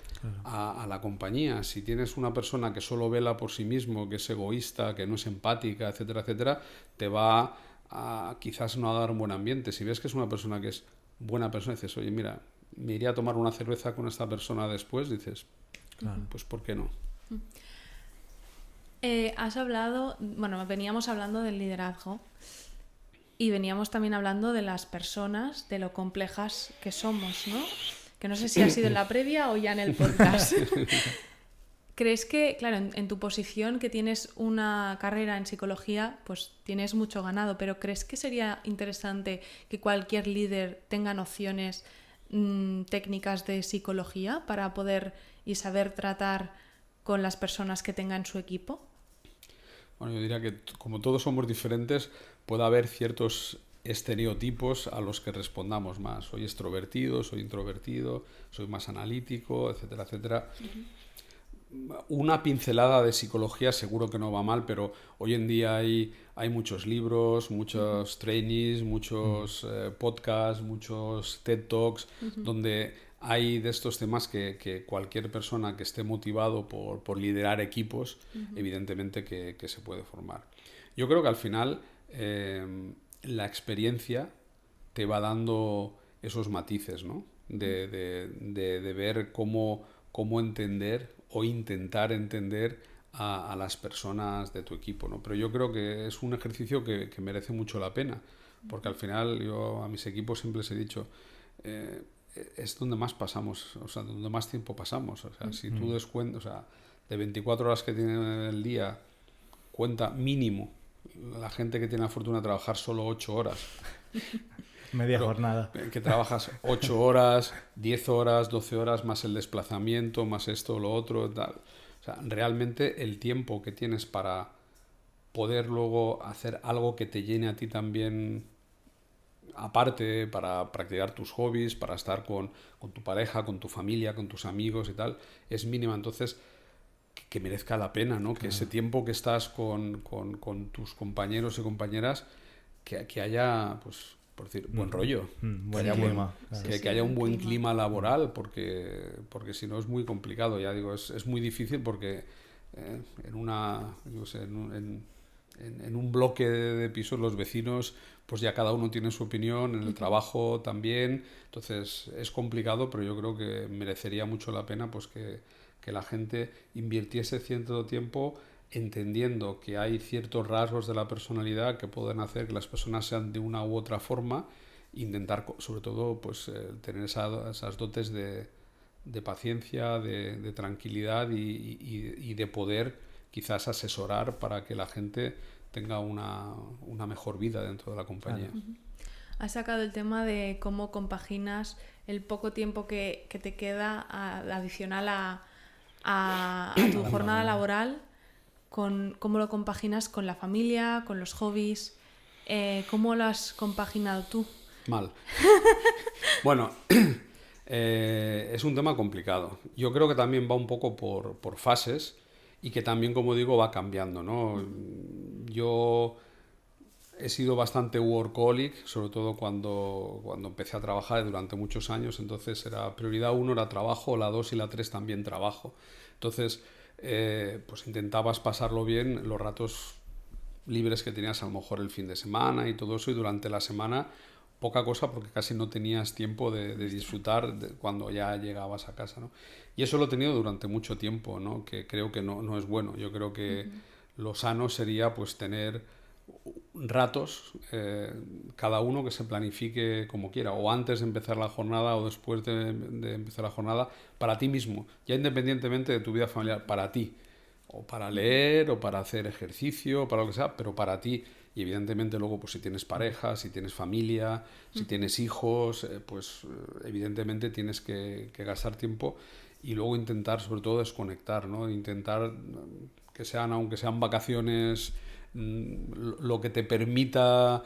a la compañía. Si tienes una persona que solo vela por sí mismo, que es egoísta, que no es empática, etcétera, etcétera, te va a quizás no a dar un buen ambiente. Si ves que es una persona que es buena persona, dices, oye, mira, me iría a tomar una cerveza con esta persona después, dices, pues ¿por qué no? Has hablado, bueno, veníamos hablando del liderazgo. Y veníamos también hablando de las personas, de lo complejas que somos, ¿no? Que no sé si ha sido en la previa o ya en el podcast. ¿Crees que, claro, en tu posición, que tienes una carrera en psicología, pues tienes mucho ganado, pero ¿crees que sería interesante que cualquier líder tenga nociones técnicas de psicología para poder y saber tratar con las personas que tenga en su equipo? Bueno, yo diría que como todos somos diferentes, puede haber ciertos estereotipos a los que respondamos más. Soy extrovertido, soy introvertido, soy más analítico, etcétera, etcétera. Una pincelada de psicología seguro que no va mal, pero hoy en día hay muchos libros, muchos trainees, muchos podcasts, muchos TED Talks, donde hay de estos temas que cualquier persona que esté motivado por liderar equipos, evidentemente que se puede formar. Yo creo que al final la experiencia te va dando esos matices, ¿no? De ver cómo entender o intentar entender a las personas de tu equipo, ¿no? Pero yo creo que es un ejercicio que merece mucho la pena, porque al final yo a mis equipos siempre les he dicho, es donde más pasamos, o sea, donde más tiempo pasamos. O sea, si tú descuentas, o sea, de 24 horas que tiene el día, cuenta mínimo la gente que tiene la fortuna de trabajar solo 8 horas. Media jornada. Que trabajas 8 horas, 10 horas, 12 horas, más el desplazamiento, más esto, lo otro, tal. O sea, realmente el tiempo que tienes para poder luego hacer algo que te llene a ti también, aparte, para practicar tus hobbies, para estar con tu pareja, con tu familia, con tus amigos y tal, es mínima. Entonces, que merezca la pena, ¿no? Claro. Que ese tiempo que estás con tus compañeros y compañeras, que haya, pues, por decir, buen rollo. Buen clima. Que haya un buen clima laboral, porque si no es muy complicado. Ya digo, es muy difícil porque en un bloque de pisos los vecinos, pues ya cada uno tiene su opinión, en el trabajo también. Entonces es complicado, pero yo creo que merecería mucho la pena pues que la gente invirtiese cierto tiempo entendiendo que hay ciertos rasgos de la personalidad que pueden hacer que las personas sean de una u otra forma, intentar sobre todo pues tener esas dotes de paciencia, de tranquilidad y de poder quizás asesorar para que la gente tenga una mejor vida dentro de la compañía. Claro. Has sacado el tema de cómo compaginas el poco tiempo que te queda adicional a tu jornada laboral, cómo lo compaginas con la familia, con los hobbies. ¿Cómo lo has compaginado tú? Mal. Bueno, es un tema complicado. Yo creo que también va un poco por fases y que también, como digo, va cambiando, ¿no? Yo he sido bastante workaholic, sobre todo cuando empecé a trabajar durante muchos años. Entonces era prioridad 1 era trabajo, la 2 y la 3 también trabajo. Entonces pues intentabas pasarlo bien los ratos libres que tenías a lo mejor el fin de semana y todo eso, y durante la semana poca cosa porque casi no tenías tiempo de disfrutar cuando ya llegabas a casa, ¿no? Y eso lo he tenido durante mucho tiempo, ¿no? Que creo que no es bueno. Yo creo que lo sano sería pues tener ratos, cada uno que se planifique como quiera, o antes de empezar la jornada o después de empezar la jornada, para ti mismo, ya independientemente de tu vida familiar, para ti, o para leer, o para hacer ejercicio, o para lo que sea, pero para ti. Y evidentemente luego, pues si tienes pareja, si tienes familia, si tienes hijos, pues evidentemente tienes que gastar tiempo y luego intentar sobre todo desconectar, ¿no? Intentar que sean, aunque sean vacaciones, lo que te permita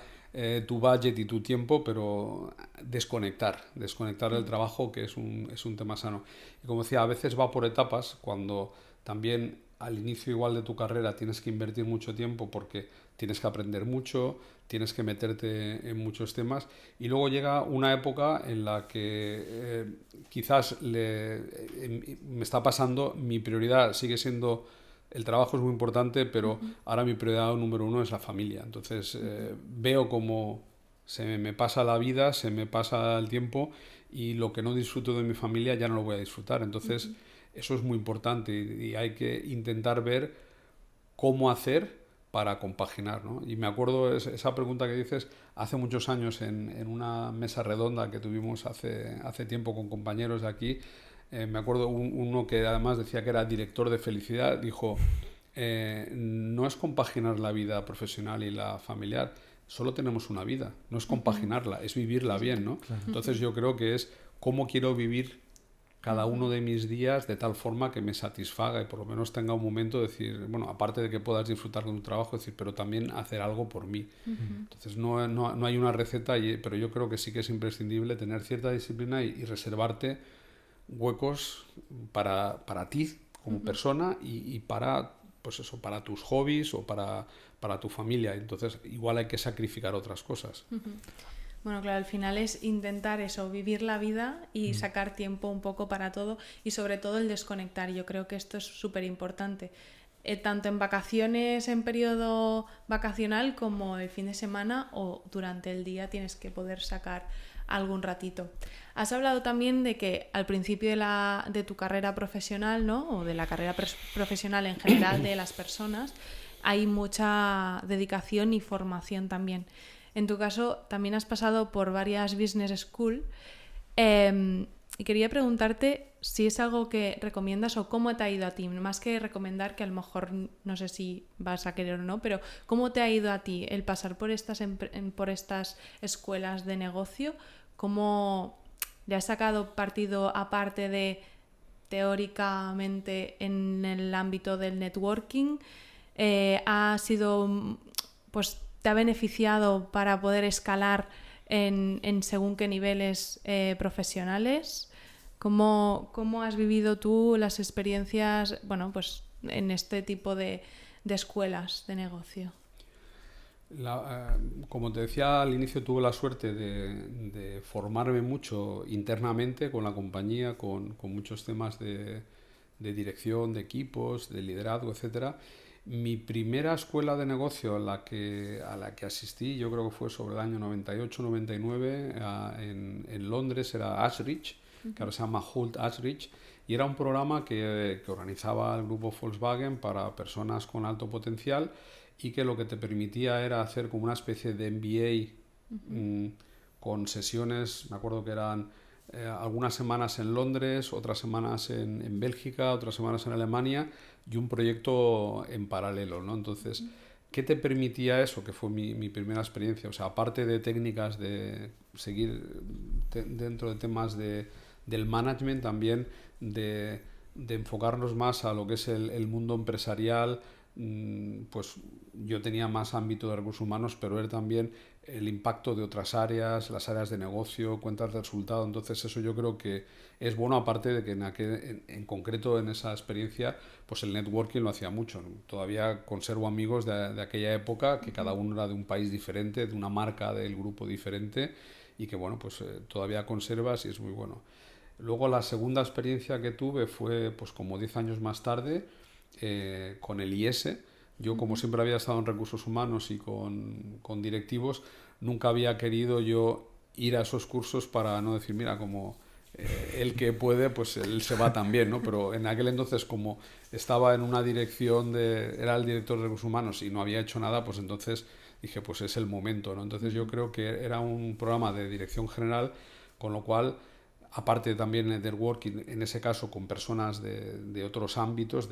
tu budget y tu tiempo, pero desconectar del trabajo, que es un tema sano. Y como decía, a veces va por etapas, cuando también al inicio igual de tu carrera tienes que invertir mucho tiempo porque tienes que aprender mucho, tienes que meterte en muchos temas, y luego llega una época en la que quizás me está pasando, mi prioridad sigue siendo el trabajo, es muy importante, pero ahora mi prioridad número 1 es la familia. Entonces veo cómo se me pasa la vida, se me pasa el tiempo, y lo que no disfruto de mi familia ya no lo voy a disfrutar. Entonces eso es muy importante y hay que intentar ver cómo hacer para compaginar, ¿no? Y me acuerdo esa pregunta que dices hace muchos años en una mesa redonda que tuvimos hace tiempo con compañeros de aquí. Me acuerdo uno que además decía que era director de felicidad, dijo, no es compaginar la vida profesional y la familiar, solo tenemos una vida, no es compaginarla, es vivirla bien, ¿no? Claro. Entonces yo creo que es cómo quiero vivir cada uno de mis días de tal forma que me satisfaga y por lo menos tenga un momento de decir, bueno, aparte de que puedas disfrutar de tu trabajo, decir, pero también hacer algo por mí. Entonces no hay una receta, pero yo creo que sí que es imprescindible tener cierta disciplina y reservarte huecos para ti como persona y para, pues eso, para tus hobbies o para tu familia. Entonces igual hay que sacrificar otras cosas. Bueno, claro, al final es intentar eso, vivir la vida y sacar tiempo un poco para todo y sobre todo el desconectar. Yo creo que esto es súper importante, tanto en vacaciones, en periodo vacacional, como el fin de semana o durante el día tienes que poder sacar algún ratito. Has hablado también de que al principio de tu carrera profesional, ¿no? O de la carrera profesional en general de las personas, hay mucha dedicación y formación también. En tu caso, también has pasado por varias business school y quería preguntarte si es algo que recomiendas o cómo te ha ido a ti, más que recomendar, que a lo mejor no sé si vas a querer o no, pero ¿cómo te ha ido a ti el pasar por estas escuelas de negocio? ¿Cómo le has sacado partido aparte de teóricamente en el ámbito del networking? ¿Ha sido, pues, te ha beneficiado para poder escalar en según qué niveles profesionales? ¿Cómo has vivido tú las experiencias, bueno, pues en este tipo de escuelas de negocio? Como te decía al inicio, tuve la suerte de formarme mucho internamente con la compañía, con muchos temas de dirección, de equipos, de liderazgo, etcétera. Mi primera escuela de negocio a la que asistí, yo creo que fue sobre el año 98-99 en Londres, era Ashridge, que ahora se llama Hult Ashridge, y era un programa que organizaba el grupo Volkswagen para personas con alto potencial y que lo que te permitía era hacer como una especie de MBA con sesiones, me acuerdo que eran algunas semanas en Londres, otras semanas en Bélgica, otras semanas en Alemania y un proyecto en paralelo, ¿no? Entonces, ¿qué te permitía eso? Que fue mi primera experiencia. O sea, aparte de técnicas de seguir dentro de temas del management, también de enfocarnos más a lo que es el mundo empresarial. Pues yo tenía más ámbito de recursos humanos, pero ver también el impacto de otras áreas, las áreas de negocio, cuentas de resultado. Entonces eso yo creo que es bueno, aparte de que en concreto en esa experiencia pues el networking lo hacía mucho, ¿no? Todavía conservo amigos de aquella época que cada uno era de un país diferente, de una marca del grupo diferente y que bueno, pues todavía conservas y es muy bueno. Luego la segunda experiencia que tuve fue pues como 10 años más tarde, con el IS. Yo, como siempre había estado en recursos humanos y con directivos, nunca había querido yo ir a esos cursos para no decir, mira, como el que puede, pues él se va también, ¿no? Pero en aquel entonces, como estaba en una dirección era el director de recursos humanos y no había hecho nada, pues entonces dije, pues es el momento, ¿no? Entonces yo creo que era un programa de dirección general, con lo cual, aparte también de networking, en ese caso con personas de otros ámbitos,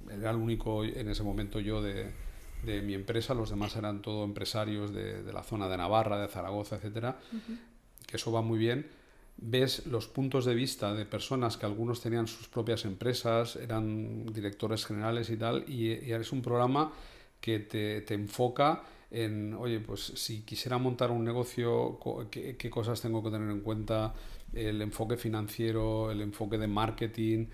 era el único en ese momento yo de mi empresa, los demás eran todos empresarios de la zona de Navarra, de Zaragoza, etcétera, que eso va muy bien. Ves los puntos de vista de personas que algunos tenían sus propias empresas, eran directores generales y tal, y es un programa que te enfoca en, oye, pues si quisiera montar un negocio, ¿qué cosas tengo que tener en cuenta? El enfoque financiero, el enfoque de marketing,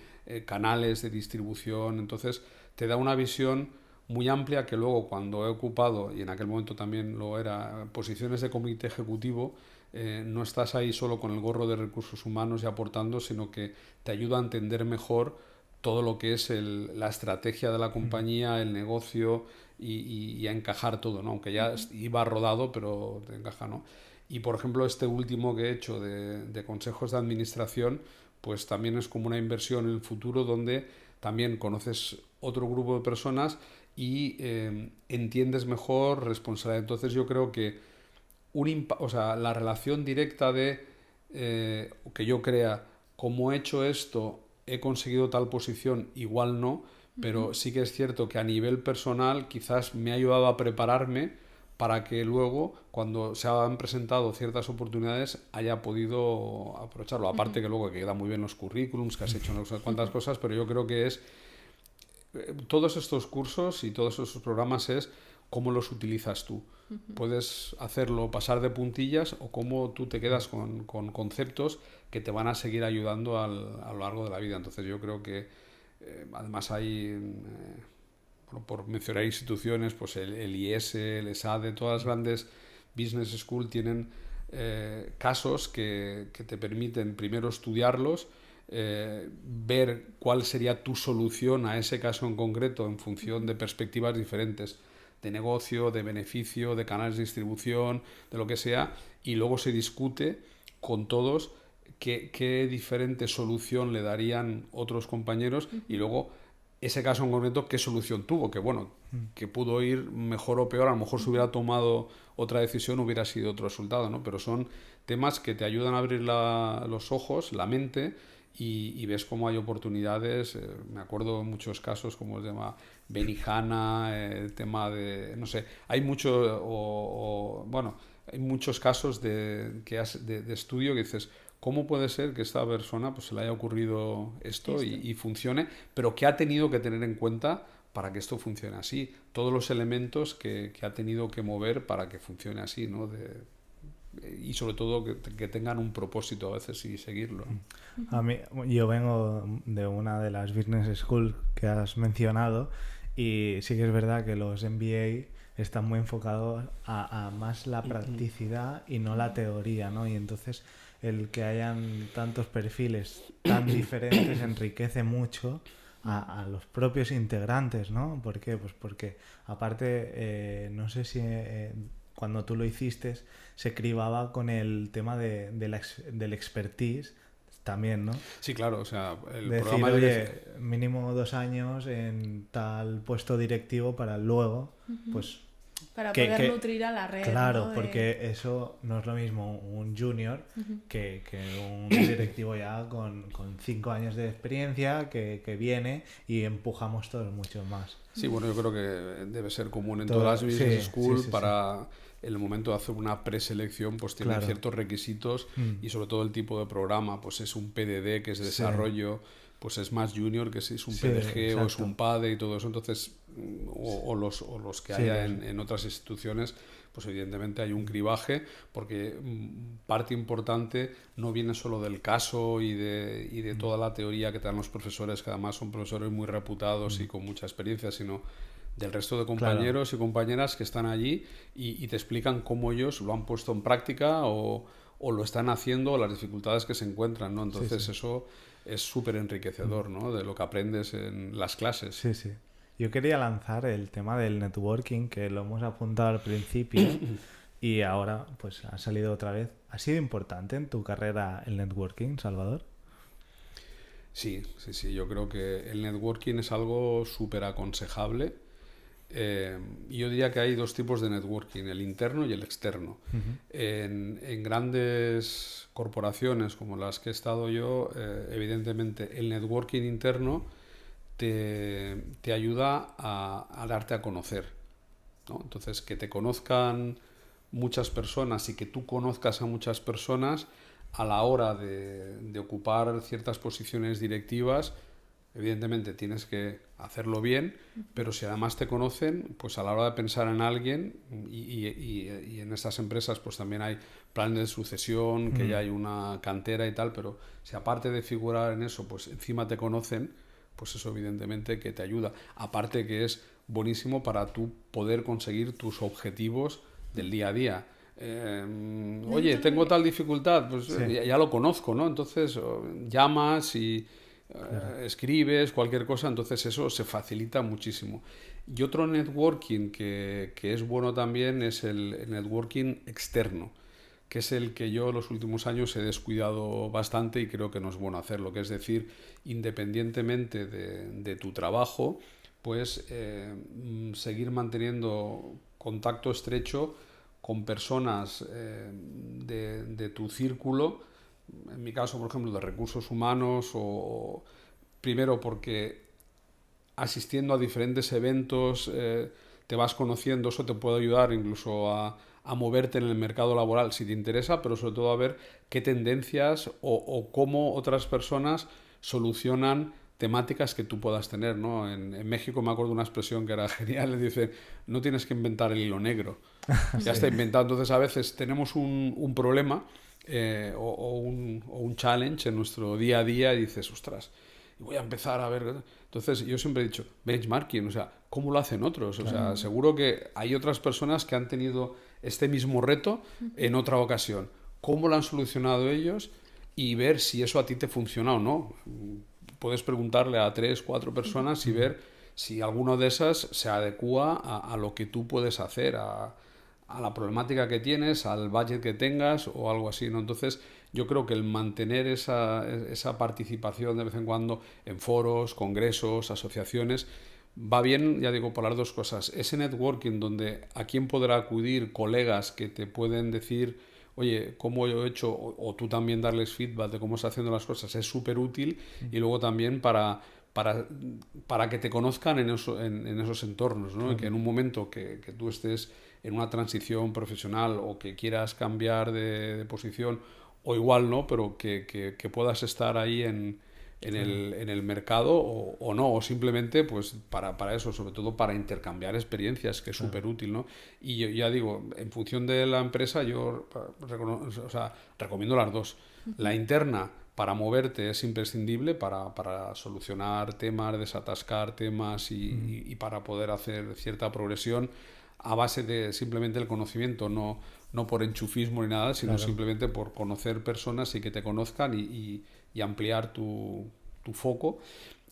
canales de distribución. Entonces te da una visión muy amplia que luego cuando he ocupado, y en aquel momento también lo era, posiciones de comité ejecutivo, no estás ahí solo con el gorro de recursos humanos y aportando, sino que te ayuda a entender mejor todo lo que es la estrategia de la compañía, el negocio y a encajar todo, ¿no? Aunque ya iba rodado, pero te encaja, ¿no? Y por ejemplo este último que he hecho de consejos de administración, pues también es como una inversión en el futuro donde también conoces otro grupo de personas y entiendes mejor responsabilidad. Entonces yo creo que o sea, la relación directa de que yo crea, como he hecho esto, he conseguido tal posición, igual no, pero sí que es cierto que a nivel personal quizás me ha ayudado a prepararme para que luego, cuando se han presentado ciertas oportunidades, haya podido aprovecharlo. Aparte que luego que quedan muy bien los currículums, que has hecho no sé cuántas cosas, pero yo creo que es todos estos cursos y todos estos programas es cómo los utilizas tú. Puedes hacerlo pasar de puntillas o cómo tú te quedas con conceptos que te van a seguir ayudando a lo largo de la vida. Entonces yo creo que además hay, bueno, por mencionar instituciones, pues el IES, el ESADE, todas las grandes business school tienen casos que te permiten primero estudiarlos, ver cuál sería tu solución a ese caso en concreto en función de perspectivas diferentes de negocio, de beneficio, de canales de distribución, de lo que sea, y luego se discute con todos qué diferente solución le darían otros compañeros y luego ese caso en concreto qué solución tuvo, que bueno, que pudo ir mejor o peor, a lo mejor si hubiera tomado otra decisión hubiera sido otro resultado, ¿no? Pero son temas que te ayudan a abrir los ojos, la mente, y ves cómo hay oportunidades. Me acuerdo en muchos casos como el tema Benihana, el tema de, no sé, hay mucho, bueno, hay muchos casos de estudio que dices, ¿cómo puede ser que esta persona pues, se le haya ocurrido esto y funcione? Pero ¿qué ha tenido que tener en cuenta para que esto funcione así? Todos los elementos que ha tenido que mover para que funcione así, ¿no? Y sobre todo que tengan un propósito a veces y seguirlo. A mí, yo vengo de una de las business school que has mencionado y sí que es verdad que los MBA están muy enfocados a más la practicidad y no la teoría, ¿no? Y entonces el que hayan tantos perfiles tan diferentes enriquece mucho a los propios integrantes, ¿no? ¿Por qué? Pues porque aparte, no sé si cuando tú lo hiciste se cribaba con el tema del expertise también, ¿no? Sí, claro, o sea, el decir, programa oye, mínimo 2 años en tal puesto directivo para luego, pues... Para poder nutrir a la red. Claro, ¿no? porque eso no es lo mismo un junior que un directivo ya con 5 años de experiencia que viene y empujamos todos mucho más. Sí, bueno, yo creo que debe ser común en todas las business school para el momento de hacer una preselección, pues tiene ciertos requisitos y sobre todo el tipo de programa, pues es un PDD que es de desarrollo, pues es más junior que si es un PDG o es un PADE y todo eso. Entonces, o los que haya en otras instituciones, pues evidentemente hay un cribaje, porque parte importante no viene solo del caso y de toda la teoría que te dan los profesores, que además son profesores muy reputados y con mucha experiencia, sino del resto de compañeros y compañeras que están allí y te explican cómo ellos lo han puesto en práctica o lo están haciendo, o las dificultades que se encuentran, ¿no? Entonces eso es súper enriquecedor, ¿no? De lo que aprendes en las clases. Sí, sí. Yo quería lanzar el tema del networking, que lo hemos apuntado al principio y ahora pues ha salido otra vez. ¿Ha sido importante en tu carrera el networking, Salvador? Sí. Yo creo que el networking es algo súper aconsejable. Yo diría que hay 2 tipos de networking, el interno y el externo. En grandes corporaciones como las que he estado yo, evidentemente el networking interno te ayuda a darte a conocer, ¿no? Entonces, que te conozcan muchas personas y que tú conozcas a muchas personas a la hora de ocupar ciertas posiciones directivas. Evidentemente tienes que hacerlo bien, pero si además te conocen, pues a la hora de pensar en alguien y en estas empresas pues también hay planes de sucesión, que ya hay una cantera y tal, pero si aparte de figurar en eso, pues encima te conocen, pues eso evidentemente que te ayuda. Aparte que es buenísimo para tú poder conseguir tus objetivos del día a día. Oye, tengo tal dificultad, pues ya lo conozco, ¿no? Entonces llamas y... escribes cualquier cosa, entonces eso se facilita muchísimo. Y otro networking que es bueno también es el networking externo, que es el que yo los últimos años he descuidado bastante y creo que no es bueno hacerlo, que es decir, independientemente de tu trabajo, pues seguir manteniendo contacto estrecho con personas de tu círculo, en mi caso, por ejemplo, de recursos humanos, o primero porque asistiendo a diferentes eventos te vas conociendo, eso te puede ayudar incluso a moverte en el mercado laboral si te interesa, pero sobre todo a ver qué tendencias o cómo otras personas solucionan temáticas que tú puedas tener, ¿no? En México me acuerdo de una expresión que era genial, le dicen, no tienes que inventar el hilo negro, ya está inventado. Entonces a veces tenemos un problema o un challenge en nuestro día a día y dices, ostras, voy a empezar a ver. Entonces yo siempre he dicho, benchmarking, o sea, ¿cómo lo hacen otros? O sea, seguro que hay otras personas que han tenido este mismo reto en otra ocasión. ¿Cómo lo han solucionado ellos? Y ver si eso a ti te funciona o no. Puedes preguntarle a 3, 4 personas y ver si alguno de esas se adecúa a lo que tú puedes hacer, a la problemática que tienes, al budget que tengas o algo así, ¿no? Entonces yo creo que el mantener esa participación de vez en cuando en foros, congresos, asociaciones, va bien, ya digo, por las dos cosas. Ese networking donde a quién podrá acudir, colegas que te pueden decir, oye, cómo yo he hecho, o tú también darles feedback de cómo estás haciendo las cosas, es súper útil. Y luego también para que te conozcan en esos entornos, ¿no? Y que en un momento que tú estés en una transición profesional o que quieras cambiar de posición, o igual no, pero que puedas estar ahí en el mercado o no, o simplemente pues para eso, sobre todo para intercambiar experiencias, que es súper útil, ¿no? Y yo ya digo, en función de la empresa yo recomiendo las dos. La interna, para moverte, es imprescindible para solucionar temas, desatascar temas y para poder hacer cierta progresión a base de simplemente el conocimiento, no por enchufismo ni nada, sino simplemente por conocer personas y que te conozcan y ampliar tu foco.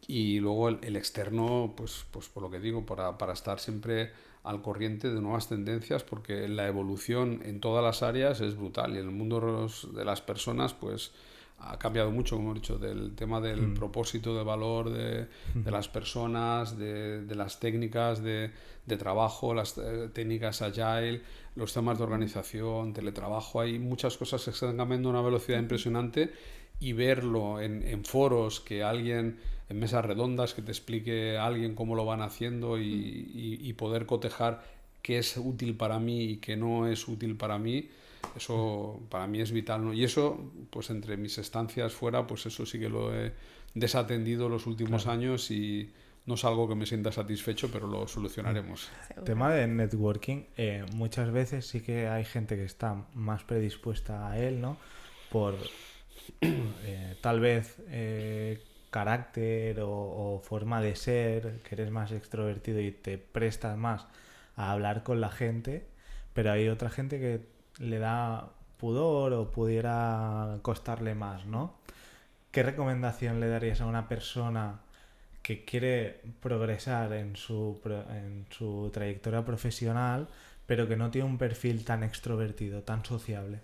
Y luego el externo, pues por lo que digo, para estar siempre al corriente de nuevas tendencias, porque la evolución en todas las áreas es brutal, y en el mundo de las personas pues ha cambiado mucho, como he dicho, del tema del propósito de valor de las personas, de las técnicas de trabajo, las técnicas agile, los temas de organización, teletrabajo. Hay muchas cosas que están cambiando a una velocidad impresionante, y verlo en foros, que alguien, en mesas redondas, que te explique a alguien cómo lo van haciendo y poder cotejar qué es útil para mí y qué no es útil para mí. Eso para mí es vital, ¿no? Y eso, pues entre mis estancias fuera, pues eso sí que lo he desatendido los últimos años, y no es algo que me sienta satisfecho, pero lo solucionaremos. Tema de networking, muchas veces sí que hay gente que está más predispuesta a él, ¿no? Por tal vez carácter o forma de ser, que eres más extrovertido y te prestas más a hablar con la gente, pero hay otra gente que le da pudor o pudiera costarle más, ¿no? ¿Qué recomendación le darías a una persona que quiere progresar en su trayectoria profesional, pero que no tiene un perfil tan extrovertido, tan sociable?